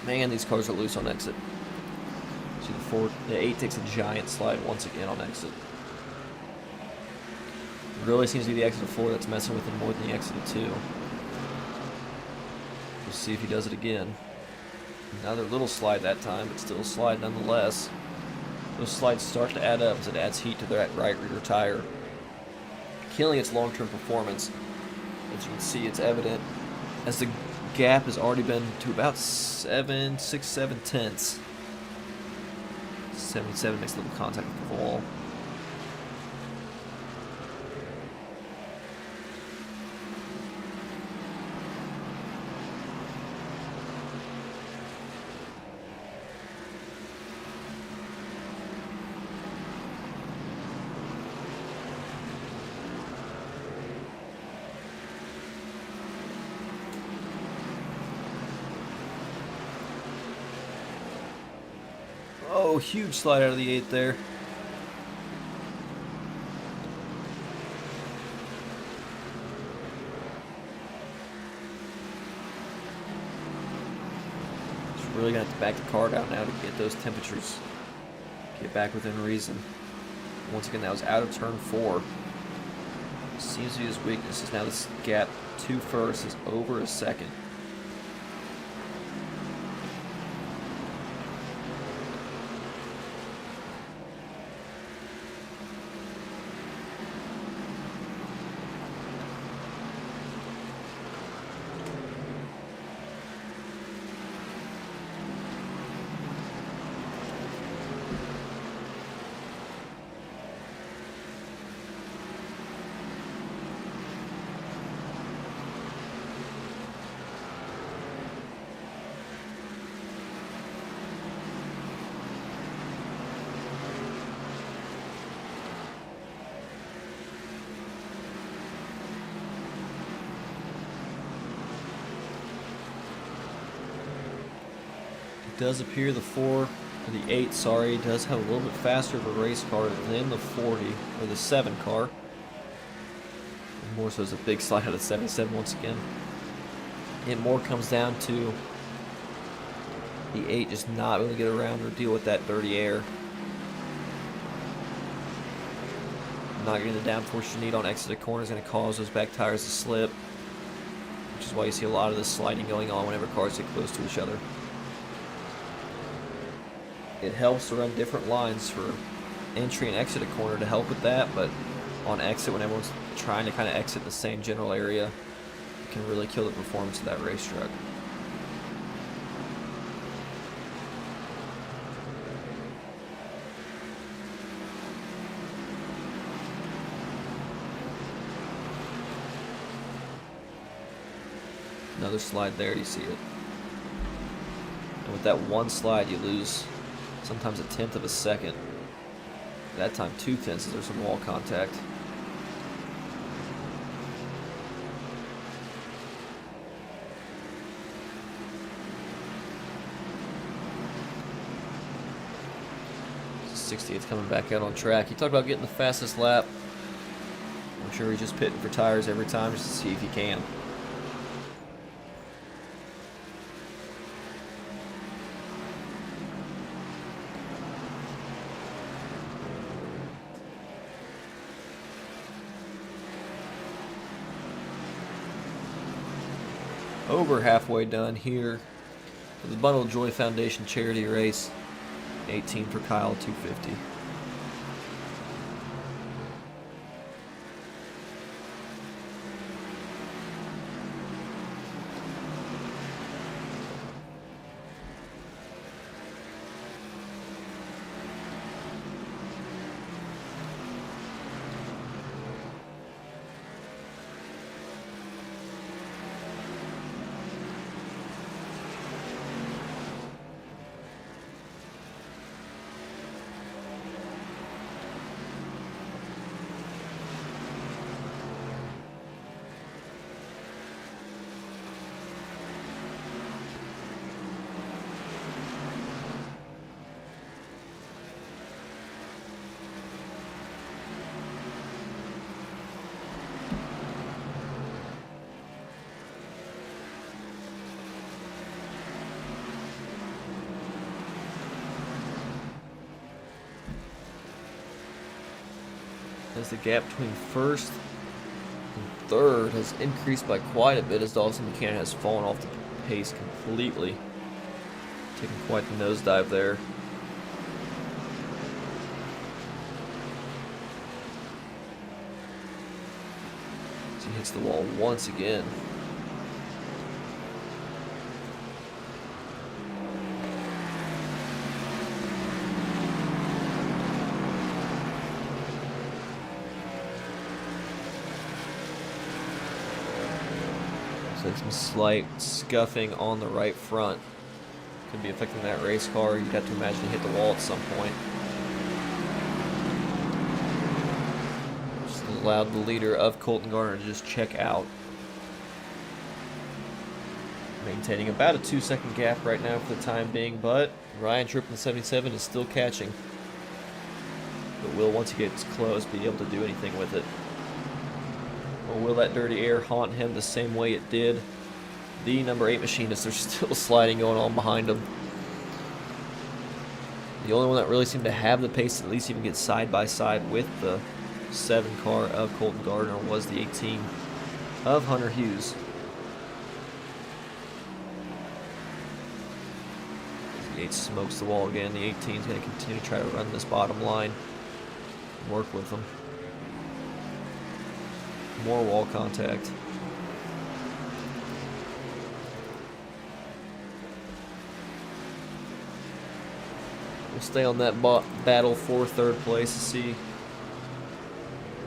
S4: Man, these cars are loose on exit. See the 8 takes a giant slide once again on exit. It really seems to be the exit of 4 that's messing with him more than the exit of 2. We'll see if he does it again. Another little slide that time, but still a slide nonetheless. Those slides start to add up as it adds heat to that right rear tire, killing its long-term performance. As you can see, it's evident as the gap has already been to about 7 tenths. 77 makes a little contact with the wall. Oh, huge slide out of the 8 there. Just really gonna have to back the car down now to get those temperatures. Get back within reason. Once again, that was out of turn 4. Seems to be his weakness is now this gap to first is over a second. Does appear the 4 or the 8, sorry, does have a little bit faster of a race car than the 40 or the 7 car. And more so is a big slide out of 77 once again. And more comes down to the 8 just not able to get around or deal with that dirty air. Not getting the downforce you need on exit of corner is going to cause those back tires to slip, which is why you see a lot of this sliding going on whenever cars get close to each other. It helps to run different lines for entry and exit a corner to help with that, but on exit, when everyone's trying to kind of exit the same general area, it can really kill the performance of that race truck. Another slide there, you see it. And with that one slide, you lose sometimes 1/10 of a second. That time 2/10 as there's some wall contact. '68's coming back out on track. He talked about getting the fastest lap. I'm sure he's just pitting for tires every time just to see if he can. Over halfway done here for the Bundle of Joy Foundation charity race. 18 for Kyle, 250. as the gap between first and third has increased by quite a bit as Dawson Buchanan has fallen off the pace completely, taking quite the nosedive there. As he hits the wall once again. So some slight scuffing on the right front. Could be affecting that race car. You'd have to imagine it hit the wall at some point. Just allowed the leader of Colton Garner to just check out. Maintaining about a 2-second gap right now for the time being, but Ryan Tripp in the 77 is still catching. But will, once he gets close, be able to do anything with it. Or will that dirty air haunt him the same way it did the number 8 machinist? There's still sliding going on behind him. The only one that really seemed to have the pace to at least even get side by side with the 7 car of Colton Gardner was the 18 of Hunter Hughes. The 8 smokes the wall again. The 18 is going to continue to try to run this bottom line. Work with them. More wall contact. We'll stay on that battle for third place to see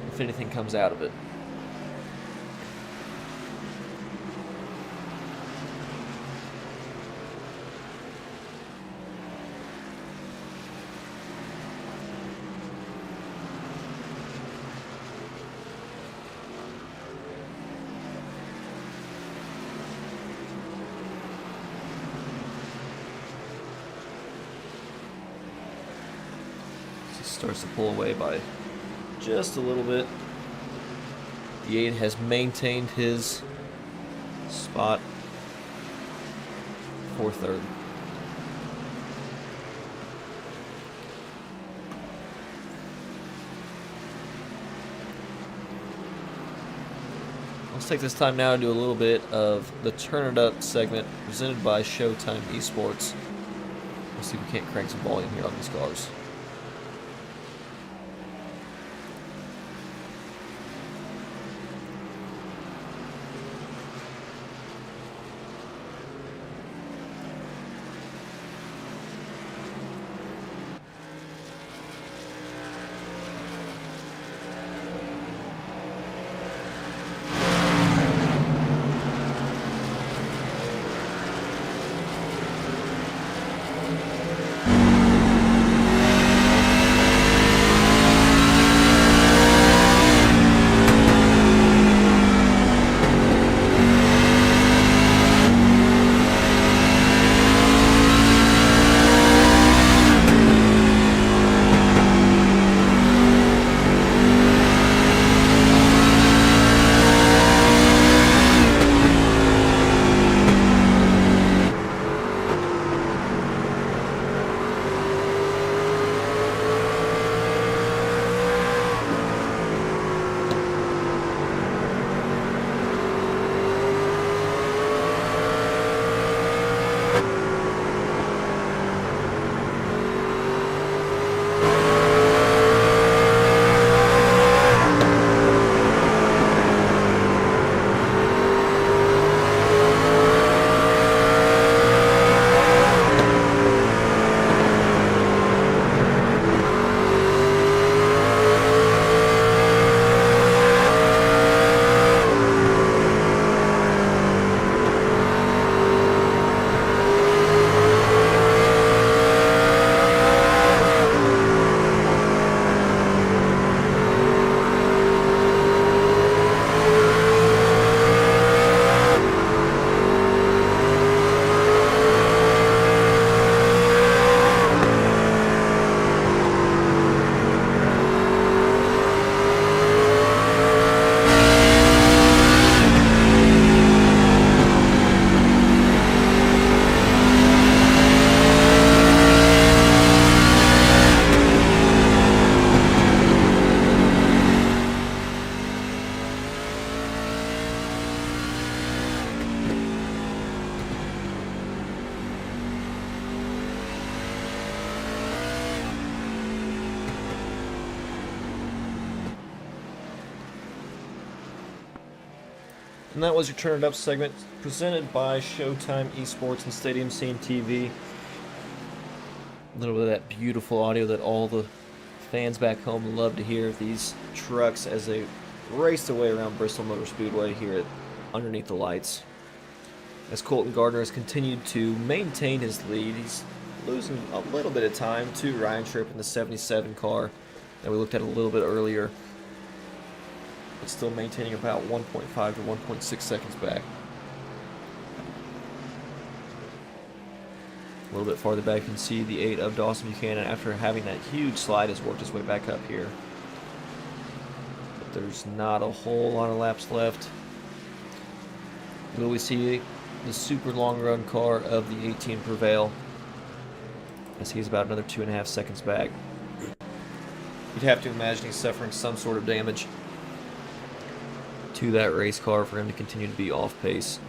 S4: if anything comes out of it. Starts to pull away by just a little bit. The 8 has maintained his spot for third. Let's take this time now to do a little bit of the Turn It Up segment presented by Showtime Esports. Let's see if we can't crank some volume here on these cars. And that was your Turn It Up segment presented by Showtime Esports and Stadium Scene TV. A little bit of that beautiful audio that all the fans back home love to hear of these trucks as they race their way around Bristol Motor Speedway here at underneath the lights. As Colton Gardner has continued to maintain his lead, he's losing a little bit of time to Ryan Tripp in the 77 car that we looked at a little bit earlier, but still maintaining about 1.5 to 1.6 seconds back. A little bit farther back, you can see the 8 of Dawson Buchanan, after having that huge slide, has worked his way back up here. But there's not a whole lot of laps left. Will we see the super long run car of the 18 prevail, as he's about another 2.5 seconds back? You'd have to imagine he's suffering some sort of damage to that race car for him to continue to be off pace.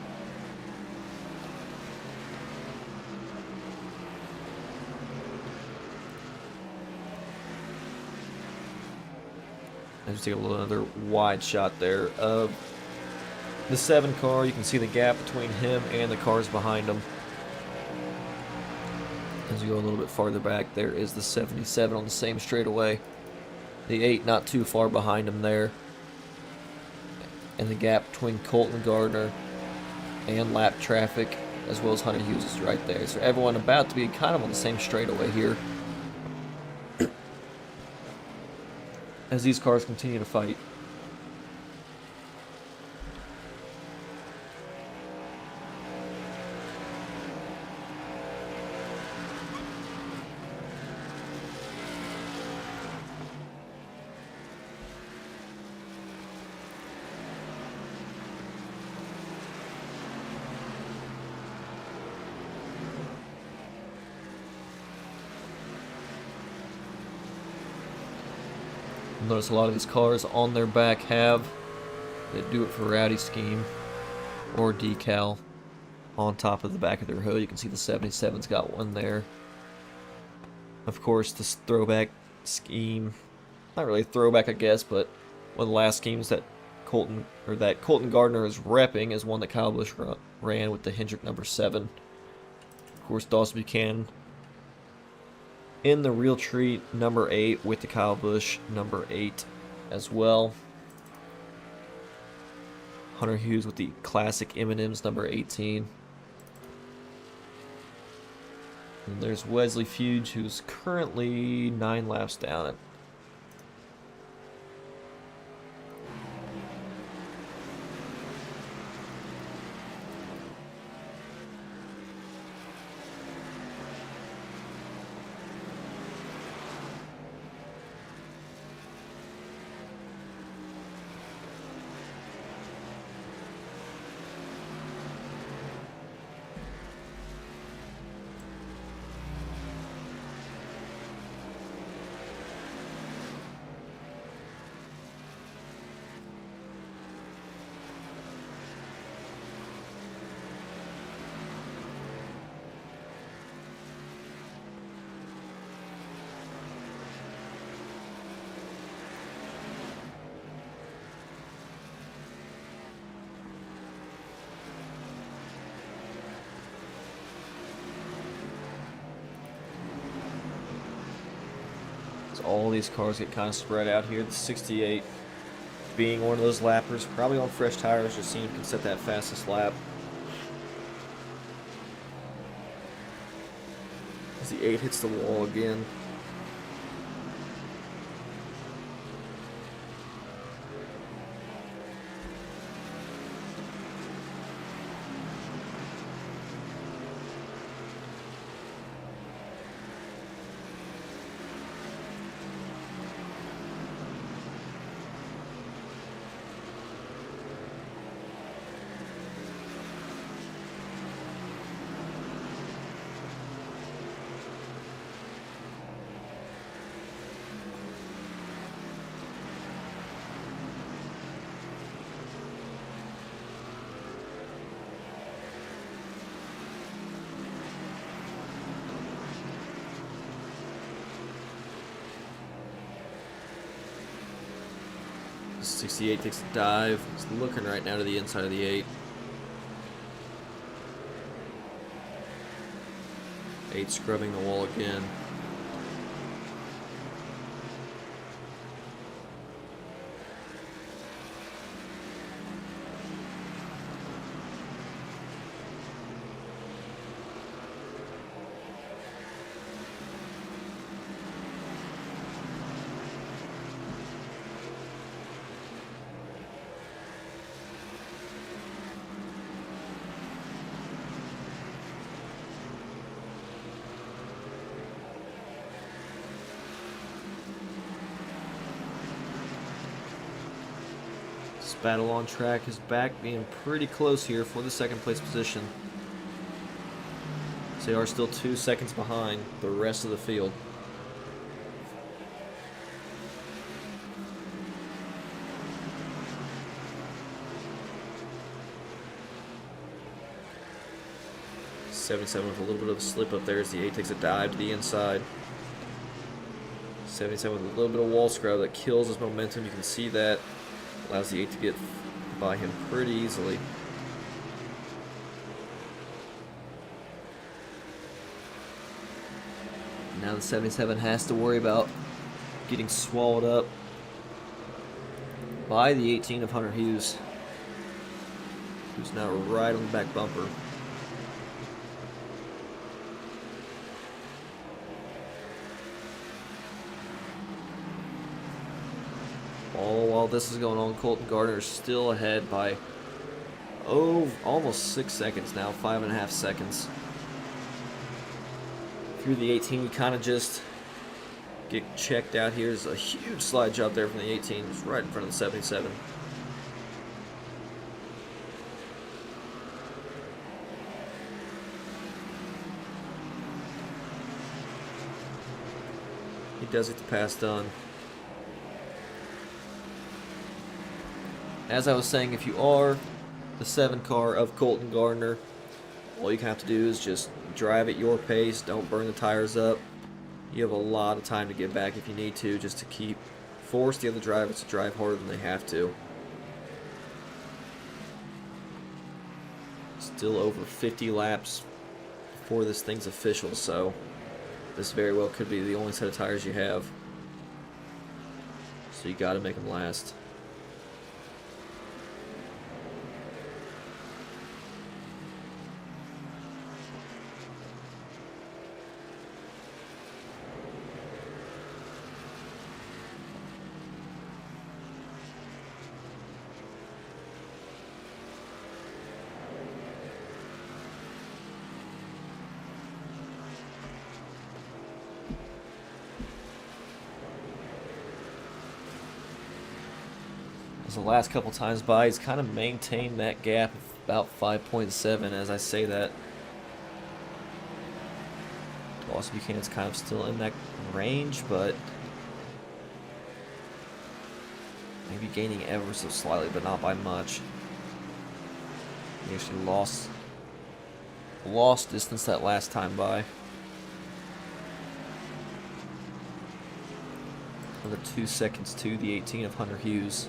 S4: Let's take another wide shot there of the 7 car. You can see the gap between him and the cars behind him. As you go a little bit farther back, there is the 77 on the same straightaway. The 8 not too far behind him there. And the gap between Colton Gardner and lap traffic, as well as Hunter Hughes, is right there. So everyone about to be kind of on the same straightaway here, as these cars continue to fight. Notice a lot of these cars on their back have the Do It For Rowdy scheme or decal on top of the back of their hood. You can see the 77's got one there. Of course, this throwback scheme, not really a throwback I guess, but one of the last schemes that Colton Gardner is repping is one that Kyle Busch ran with the Hendrick number 7. Of course, Dawson Buchanan in the Real Treat number 8 with the Kyle Busch number 8 as well. Hunter Hughes with the classic M&M's number 18. And there's Wesley Fuge, who's currently 9 laps down. All these cars get kind of spread out here. The 68 being one of those lappers, probably on fresh tires, just seeing if he can set that fastest lap. As the 8 hits the wall again. 68 takes a dive. He's looking right now to the inside of the 8. 8 scrubbing the wall again. This battle on track is back, being pretty close here for the second place position. They are still 2 seconds behind the rest of the field. .77 with a little bit of a slip up there as the 8 takes a dive to the inside. 77 with a little bit of wall scrub that kills his momentum. You can see that. Allows the 8 to get by him pretty easily. Now the 77 has to worry about getting swallowed up by the 18 of Hunter Hughes, who's now right on the back bumper. All while this is going on, Colton Gardner is still ahead by, almost 6 seconds now, 5.5 seconds. Through the 18, we kind of just get checked out here. There's a huge slide job there from the 18, just right in front of the 77. He does get the pass done. As I was saying, if you are the 7 car of Colton Gardner, all you have to do is just drive at your pace. Don't burn the tires up. You have a lot of time to get back if you need to, just to force the other drivers to drive harder than they have to. Still over 50 laps before this thing's official, so this very well could be the only set of tires you have. So you got to make them last. The last couple times by, he's kind of maintained that gap of about 5.7. As I say that, Dawson Buchanan's kind of still in that range, but maybe gaining ever so slightly, but not by much. He actually lost distance that last time by. Another 2 seconds to the 18 of Hunter Hughes.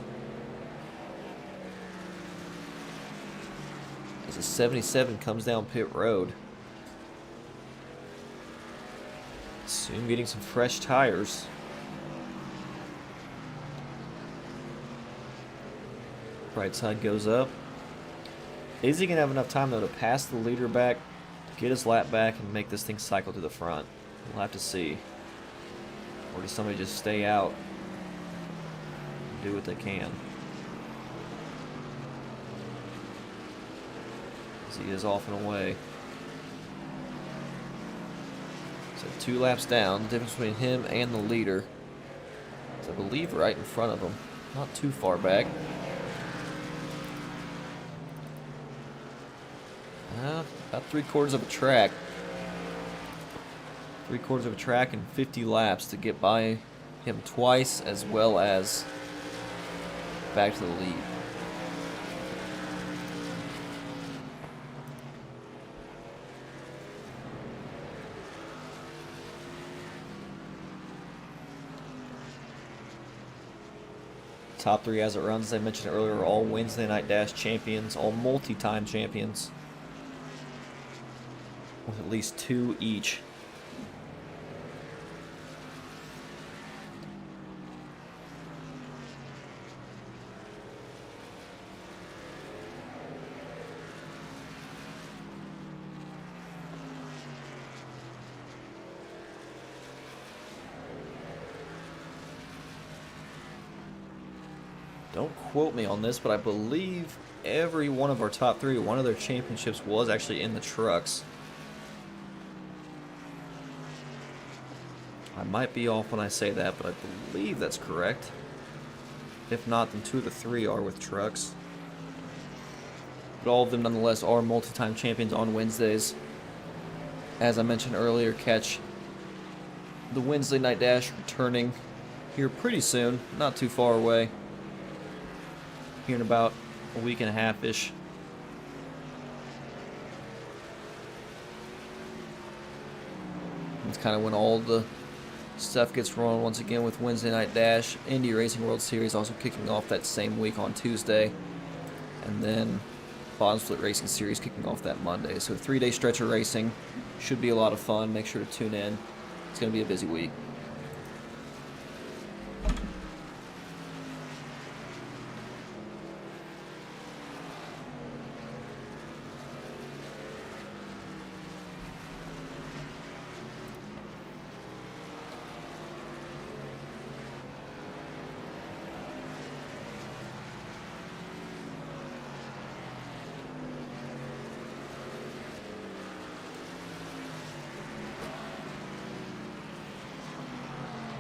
S4: As the 77 comes down pit road. Soon getting some fresh tires. Right side goes up. Is he going to have enough time, though, to pass the leader back, get his lap back, and make this thing cycle to the front? We'll have to see. Or does somebody just stay out and do what they can? As he is off and away. So 2 laps down. The difference between him and the leader is, I believe, right in front of him. Not too far back. About 3/4 of a track. 3/4 of a track and 50 laps to get by him twice, as well as back to the lead. top 3 as it runs, as I mentioned earlier, are all Wednesday Night Dash champions, all multi-time champions, with at least 2 each. Don't quote me on this, but I believe every one of our top 3, one of their championships was actually in the trucks. I might be off when I say that, but I believe that's correct. If not, then 2 of the 3 are with trucks. But all of them, nonetheless, are multi-time champions on Wednesdays. As I mentioned earlier, catch the Wednesday Night Dash returning here pretty soon, not too far away. Here in about a week and a half-ish. It's kind of when all the stuff gets rolling once again with Wednesday Night Dash. Indy Racing World Series also kicking off that same week on Tuesday. And then Bottom Split Racing Series kicking off that Monday. So a 3-day stretch of racing. Should be a lot of fun. Make sure to tune in. It's going to be a busy week.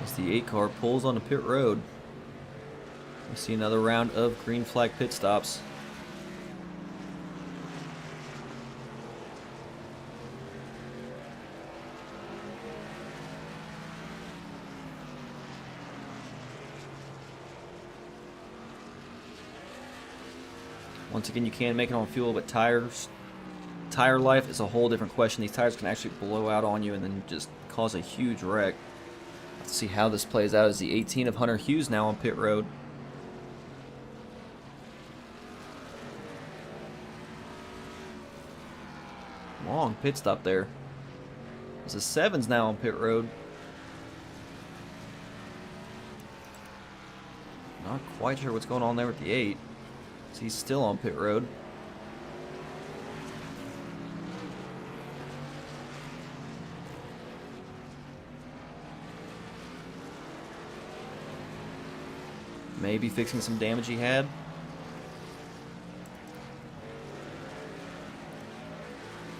S4: As the 8 car pulls onto pit road, we see another round of green flag pit stops. Once again, you can make it on fuel, but tire life is a whole different question. These tires can actually blow out on you and then just cause a huge wreck. Let's see how this plays out as the 18 of Hunter Hughes now on pit road. Long pit stop there. As the 7's now on pit road. Not quite sure what's going on there with the 8. So he's still on pit road. Maybe fixing some damage he had.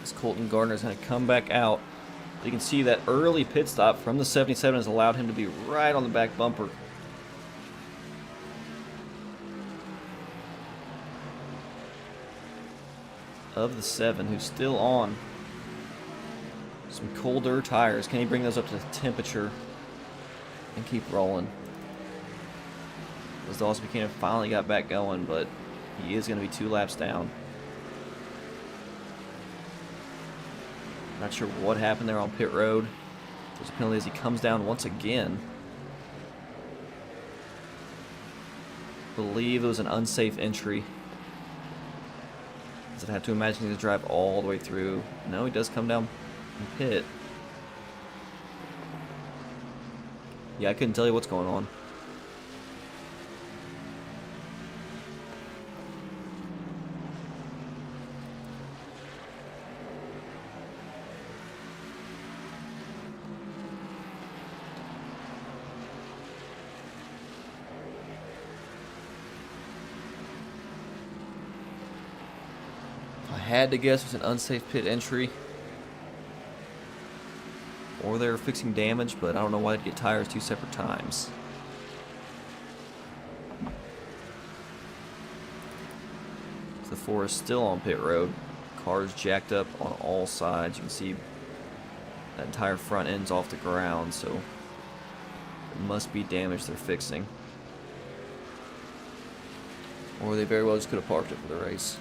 S4: This Colton Gardner's going to come back out. You can see that early pit stop from the 77 has allowed him to be right on the back bumper. Of the 7, who's still on some colder tires. Can he bring those up to temperature and keep rolling? As Dawson Buchanan finally got back going, but he is going to be 2 laps down. Not sure what happened there on pit road. There's a penalty as he comes down once again. I believe it was an unsafe entry. I'd have to imagine he's to drive all the way through. No, he does come down and pit. Yeah, I couldn't tell you what's going on. Had to guess it was an unsafe pit entry, or they were fixing damage, but I don't know why they'd get tires 2 separate times. So the 4 is still on pit road. Cars jacked up on all sides. You can see that entire front end's off the ground, so it must be damage they're fixing, or they very well just could have parked it for the race.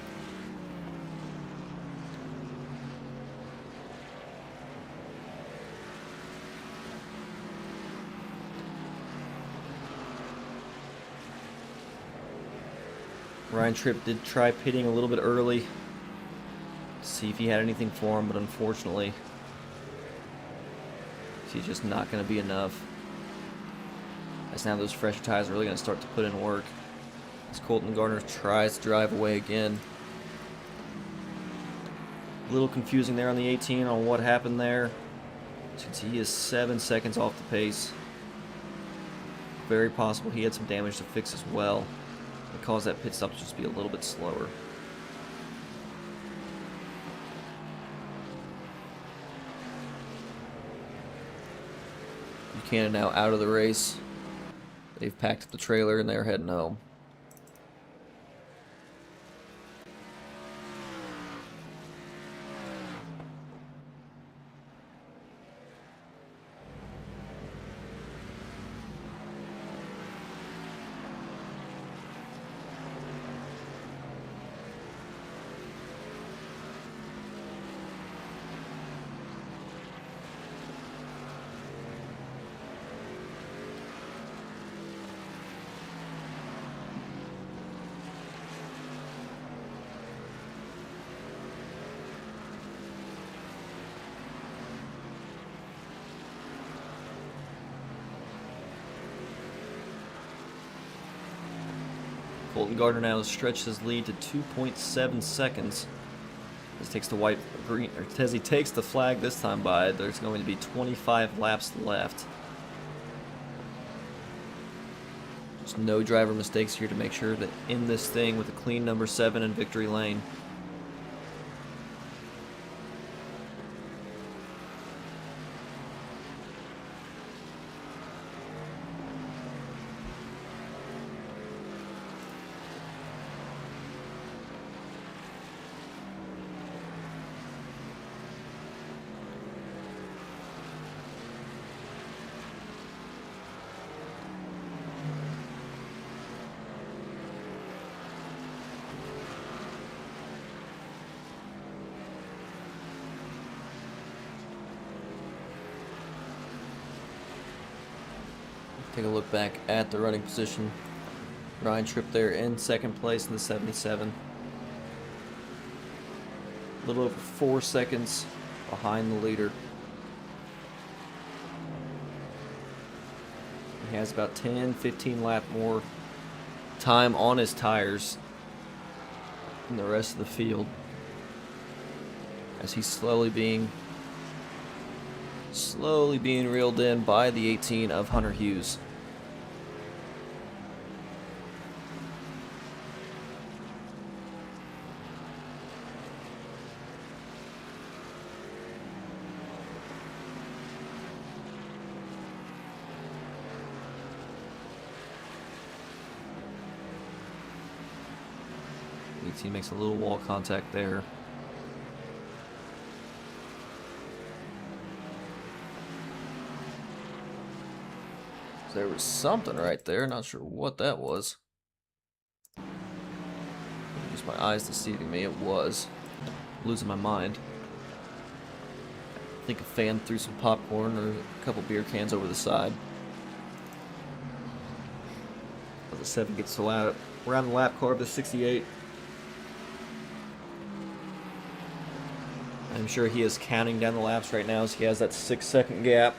S4: Ryan Tripp did try pitting a little bit early to see if he had anything for him, but unfortunately, he's just not going to be enough. As now those fresher tires are really going to start to put in work. As Colton Gardner tries to drive away again. A little confusing there on the 18 on what happened there. As you can see, he is 7 seconds off the pace. Very possible he had some damage to fix as well. It caused that pit stop to just be a little bit slower. Buchanan now out of the race. They've packed up the trailer and they're heading home. Colton Gardner now has stretched his lead to 2.7 seconds. As he takes the flag this time by, there's going to be 25 laps left. Just no driver mistakes here to make sure to end this thing with a clean number 7 in victory lane. Take a look back at the running position. Ryan Tripp there in second place in the 77. A little over 4 seconds behind the leader. He has about 10-15 lap more time on his tires than the rest of the field, as he's slowly being reeled in by the 18 of Hunter Hughes. The 18 makes a little wall contact there. There was something right there, not sure what that was. Just my eyes deceiving me, it was. Losing my mind. I think a fan threw some popcorn or a couple beer cans over the side. As the 7 gets around the lap car of the 68. I'm sure he is counting down the laps right now as he has that 6-second gap.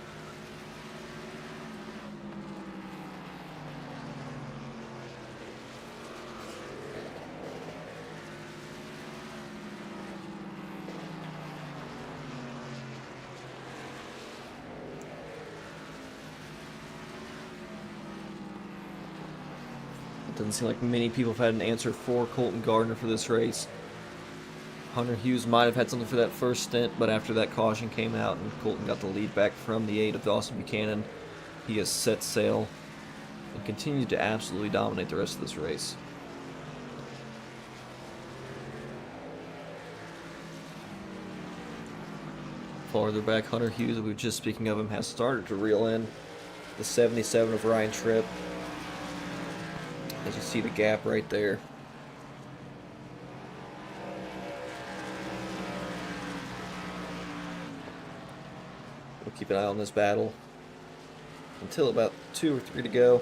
S4: Doesn't seem like many people have had an answer for Colton Gardner for this race. Hunter Hughes might have had something for that first stint, but after that caution came out and Colton got the lead back from the 8 of Austin Buchanan, he has set sail and continued to absolutely dominate the rest of this race. Farther back, Hunter Hughes, we were just speaking of him, has started to reel in the 77 of Ryan Tripp. As you see the gap right there. We'll keep an eye on this battle until about 2 or 3 to go.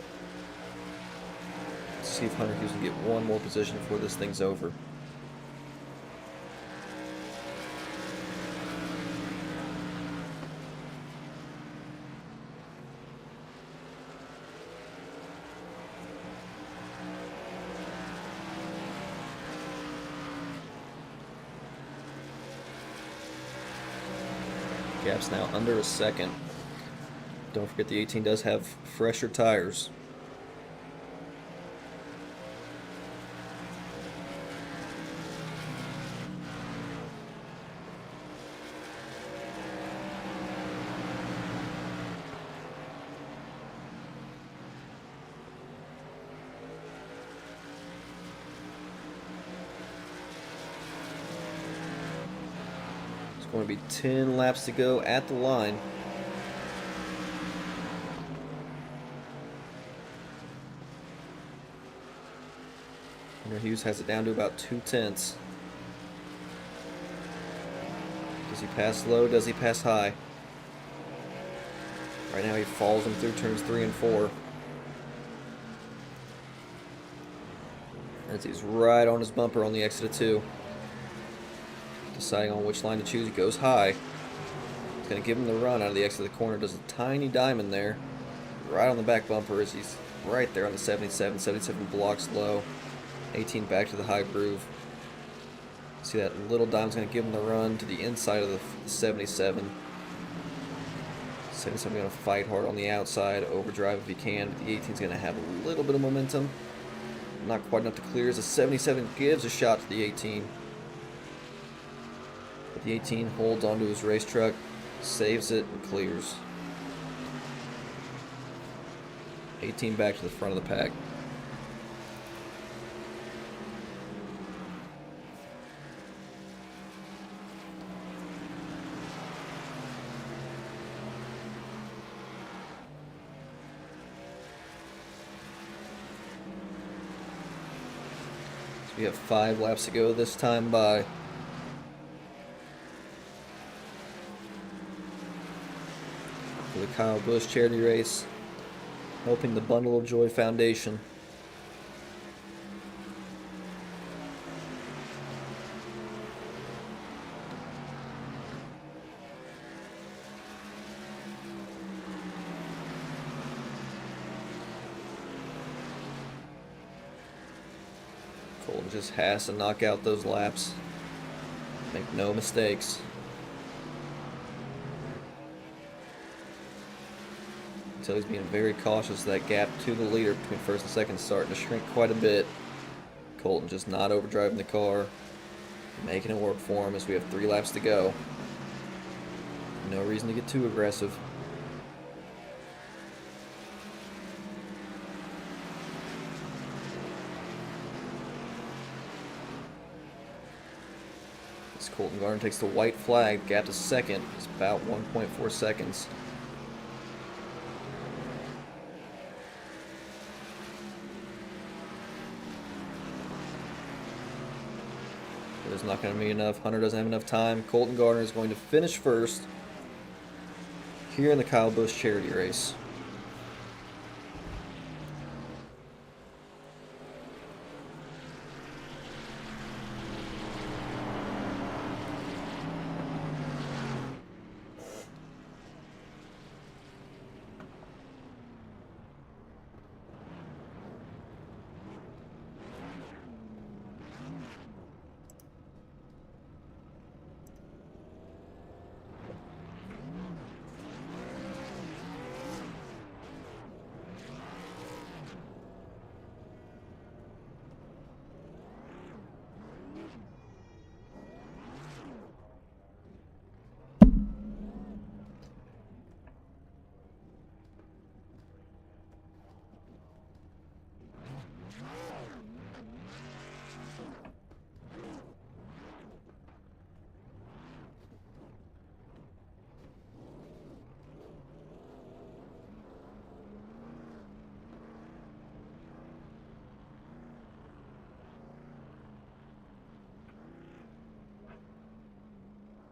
S4: See see if Hunter Hughes can get one more position before this thing's over. Gap's now under a second. Don't forget the 18 does have fresher tires. Going to be 10 laps to go at the line. Hunter Hughes has it down to about 2/10. Does he pass low? Does he pass high? Right now he falls him through turns 3 and 4. As he's right on his bumper on the exit of 2. Deciding on which line to choose, he goes high. He's going to give him the run out of the exit of the corner. Does a tiny diamond there. Right on the back bumper as he's right there on the 77. 77 blocks low. 18 back to the high groove. See that little diamond's going to give him the run to the inside of the 77. 77 going to fight hard on the outside, overdrive if he can, but the 18's going to have a little bit of momentum. Not quite enough to clear as the 77 gives a shot to the 18. But the 18 holds onto his race truck, saves it, and clears. 18 back to the front of the pack. So we have 5 laps to go this time by. For the Kyle Busch charity race, helping the Bundle of Joy Foundation. Colton just has to knock out those laps. Make no mistakes. So he's being very cautious. That gap to the leader between first and second is starting to shrink quite a bit. Colton just not overdriving the car, making it work for him as we have 3 laps to go. No reason to get too aggressive. As Colton Garner takes the white flag, gap to second is about 1.4 seconds. It's not going to be enough. Hunter doesn't have enough time. Colton Garner is going to finish first here in the Kyle Busch charity race.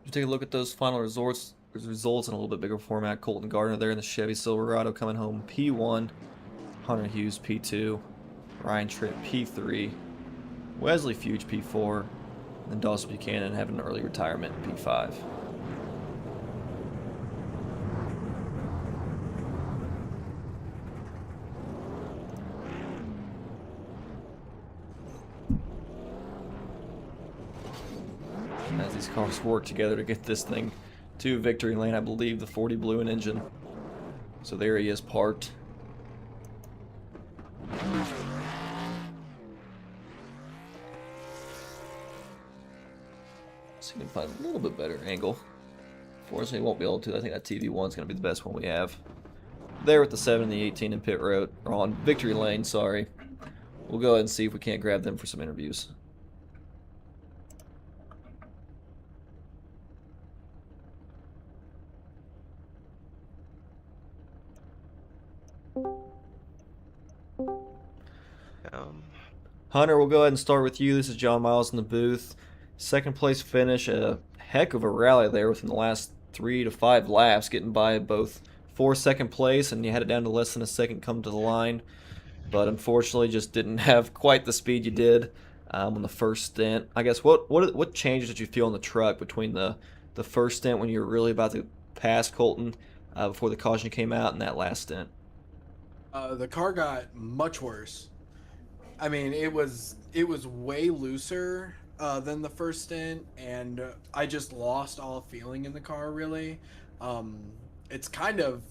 S4: Take a look at those final results in a little bit bigger format. Colton Garner there in the Chevy Silverado coming home P1. Hunter Hughes P2. Ryan Tripp P3, Wesley Fuge P4, and Dawson Buchanan having an early retirement P5. As these cars work together to get this thing to victory lane, I believe the 40 blew an engine. So there he is parked. See if we can find a little bit better angle. Fortunately, won't be able to. I think that TV1 is going to be the best one we have. There with the 7 and the 18 in pit road, or on victory lane, sorry. We'll go ahead and see if we can't grab them for some interviews. Hunter, we'll go ahead and start with you. This is John Miles in the booth. Second place finish, a heck of a rally there within the last 3 to 5 laps, getting by both for second place, and you had it down to less than a second come to the line. But unfortunately, just didn't have quite the speed you did on the first stint. I guess what changes did you feel in the truck between the first stint when you were really about to pass Colton before the caution came out and that last stint?
S2: The car got much worse. I mean, it was way looser than the first stint, and I just lost all feeling in the car, really. I'm kind of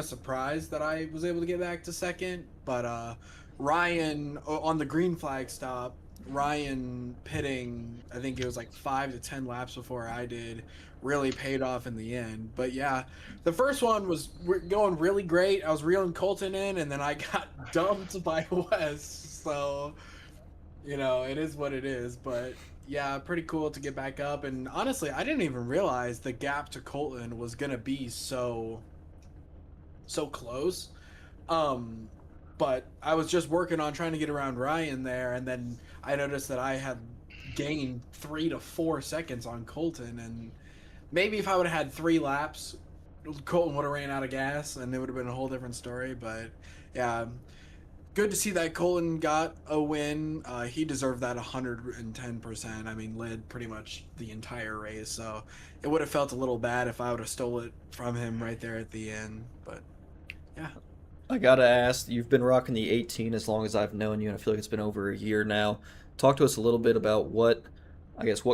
S2: surprised that I was able to get back to second, but Ryan, on the green flag stop, Ryan pitting, I think it was like 5 to 10 laps before I did, really paid off in the end. But yeah, the first one was going really great. I was reeling Colton in, and then I got dumped by Wes. So, you know, it is what it is. But yeah, pretty cool to get back up. And honestly, I didn't even realize the gap to Colton was gonna be so close. But I was just working on trying to get around Ryan there, and then I noticed that I had gained 3 to 4 seconds on Colton, and maybe if I would have had 3 laps, Colton would have ran out of gas, and it would have been a whole different story. But yeah, good to see that Colton got a win. He deserved that 110%. I mean, led pretty much the entire race, so it would have felt a little bad if I would have stole it from him right there at the end. But yeah.
S4: I gotta ask, you've been rocking the 18 as long as I've known you, and I feel like it's been over a year now. Talk to us a little bit about what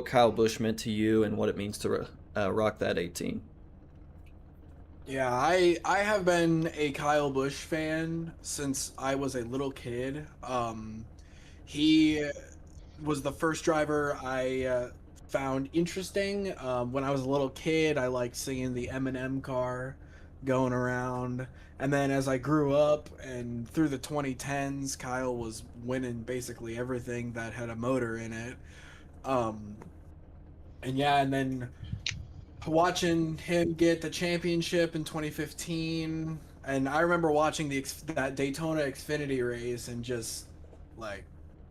S4: Kyle Busch meant to you and what it means to rock that 18.
S2: Yeah, I have been a Kyle Busch fan since I was a little kid. He was the first driver I found interesting. When I was a little kid, I liked seeing the M&M car going around. And then as I grew up and through the 2010s, Kyle was winning basically everything that had a motor in it. And then watching him get the championship in 2015, and I remember watching that Daytona Xfinity race and just like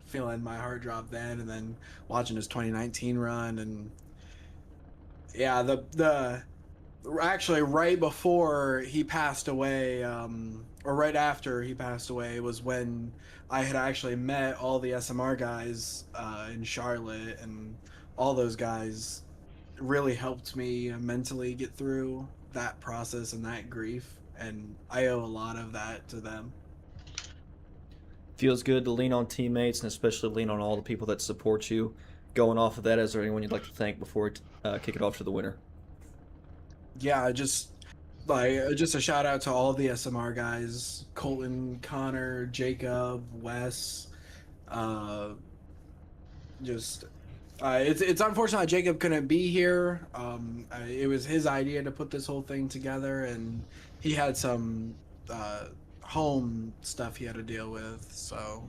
S2: feeling my heart drop then, and then watching his 2019 run. And yeah, the actually right before he passed away, or right after he passed away, was when I had actually met all the SMR guys in Charlotte, and all those guys really helped me mentally get through that process and that grief, and I owe a lot of that to them.
S4: Feels good to lean on teammates, and especially lean on all the people that support you. Going off of that, is there anyone you'd like to thank before we kick it off to the winner?
S2: Yeah, just a shout out to all the SMR guys: Colton, Connor, Jacob, Wes. It's unfortunate that Jacob couldn't be here. It was his idea to put this whole thing together, and he had some home stuff he had to deal with. So,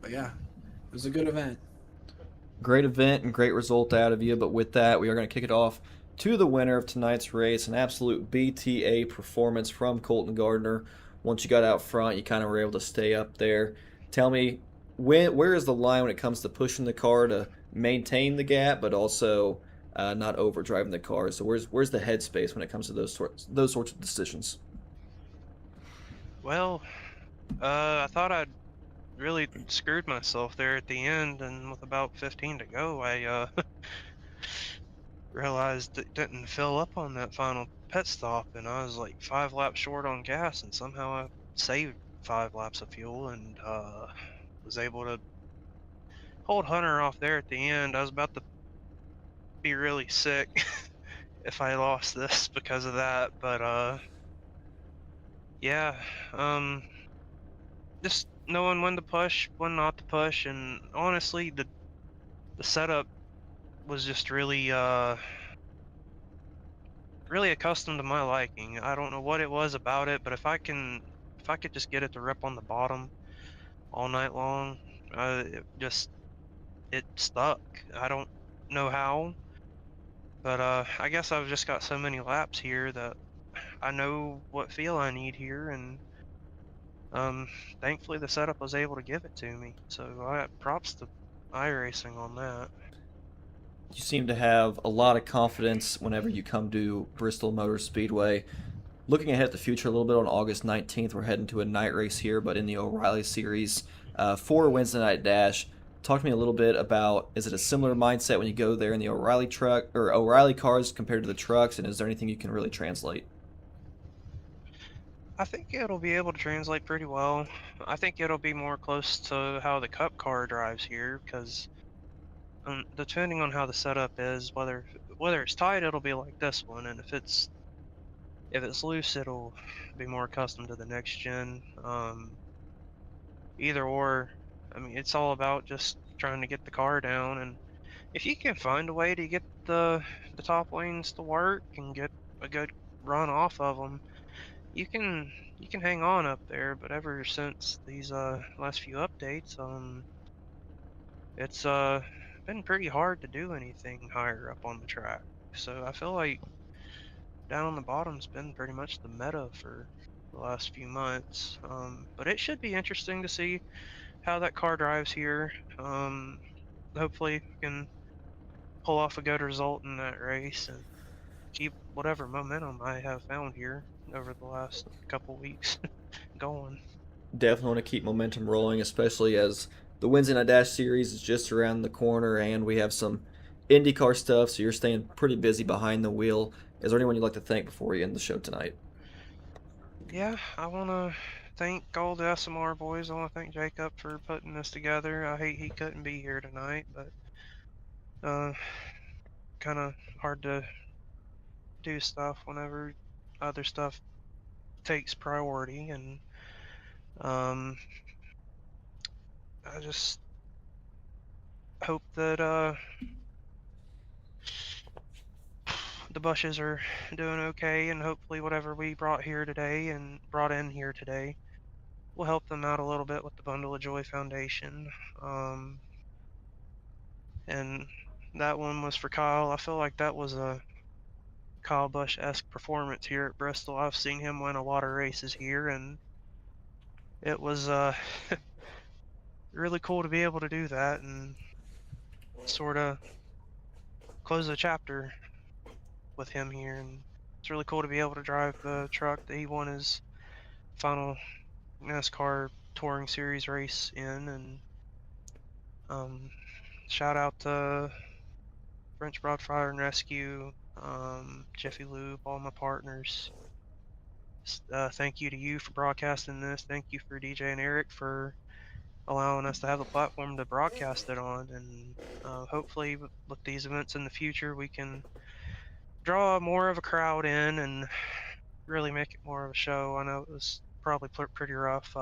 S2: but yeah, it was a good event.
S4: Great event and great result out of you. But with that, we are going to kick it off to the winner of tonight's race, an absolute BTA performance from Colton Gardner. Once you got out front, you kind of were able to stay up there. Tell me, where is the line when it comes to pushing the car to maintain the gap, but also not overdriving the car? So where's the headspace when it comes to those sorts of decisions?
S6: Well, I thought I'd really screwed myself there at the end, and with about 15 to go, I realized it didn't fill up on that final pit stop, and I was like 5 laps short on gas, and somehow I saved 5 laps of fuel and was able to hold Hunter off there at the end. I was about to be really sick if I lost this because of that, but yeah, just knowing when to push, when not to push, and honestly, the setup was just really really accustomed to my liking. I don't know what it was about it, but if I could just get it to rip on the bottom all night long, it stuck. I don't know how, but I guess I've just got so many laps here that I know what feel I need here, and thankfully the setup was able to give it to me. So props to iRacing on that.
S4: You seem to have a lot of confidence whenever you come to Bristol Motor Speedway. Looking ahead at the future a little bit, on August 19th, we're heading to a night race here, but in the O'Reilly Series for Wednesday Night Dash. Talk to me a little bit about, is it a similar mindset when you go there in the O'Reilly truck or O'Reilly cars compared to the trucks, and is there anything you can really translate?
S6: I think it'll be able to translate pretty well. I think it'll be more close to how the Cup car drives here, because depending on how the setup is, whether it's tight, it'll be like this one, and if it's loose, it'll be more accustomed to the next gen. Either or, I mean, it's all about just trying to get the car down, and if you can find a way to get the top lanes to work and get a good run off of them, you can hang on up there. But ever since these last few updates, it's been pretty hard to do anything higher up on the track. So I feel like down on the bottom's been pretty much the meta for the last few months. But it should be interesting to see how that car drives here. Hopefully we can pull off a good result in that race and keep whatever momentum I have found here over the last couple weeks going.
S4: Definitely want to keep momentum rolling, especially as the Wednesday Night Dash series is just around the corner and we have some IndyCar stuff, so you're staying pretty busy behind the wheel. Is there anyone you'd like to thank before we end the show tonight?
S6: Yeah, I want to thank all the SMR boys. I want to thank Jacob for putting this together. I hate he couldn't be here tonight, but kind of hard to do stuff whenever other stuff takes priority, and I just hope that the Bushes are doing okay, and hopefully whatever we brought in here today will help them out a little bit with the Bundle of Joy Foundation. And that one was for Kyle. I feel like that was a Kyle Busch-esque performance here at Bristol. I've seen him win a lot of races here, and it was really cool to be able to do that and sort of close the chapter with him here. And it's really cool to be able to drive the truck that he won his final NASCAR Touring Series race in. And shout out to French Broad Fire and Rescue, Jiffy Lube, all my partners. Thank you to you for broadcasting this. Thank you for DJ and Eric for allowing us to have the platform to broadcast it on. And hopefully with these events in the future, we can draw more of a crowd in and really make it more of a show. I know it was probably pretty rough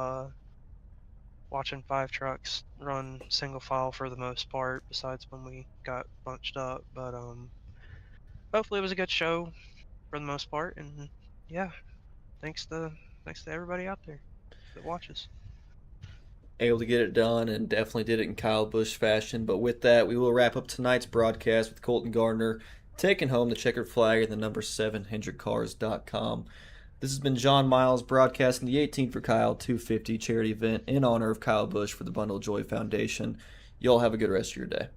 S6: watching 5 trucks run single file for the most part, besides when we got bunched up. But hopefully it was a good show for the most part. And yeah, thanks to everybody out there that watches.
S4: Able to get it done and definitely did it in Kyle Busch fashion. But with that, we will wrap up tonight's broadcast with Colton Gardner taking home the checkered flag at the number 7 HendrickCars.com. This has been John Miles broadcasting the 18 for Kyle 250 charity event in honor of Kyle Busch for the Bundle of Joy Foundation. Y'all have a good rest of your day.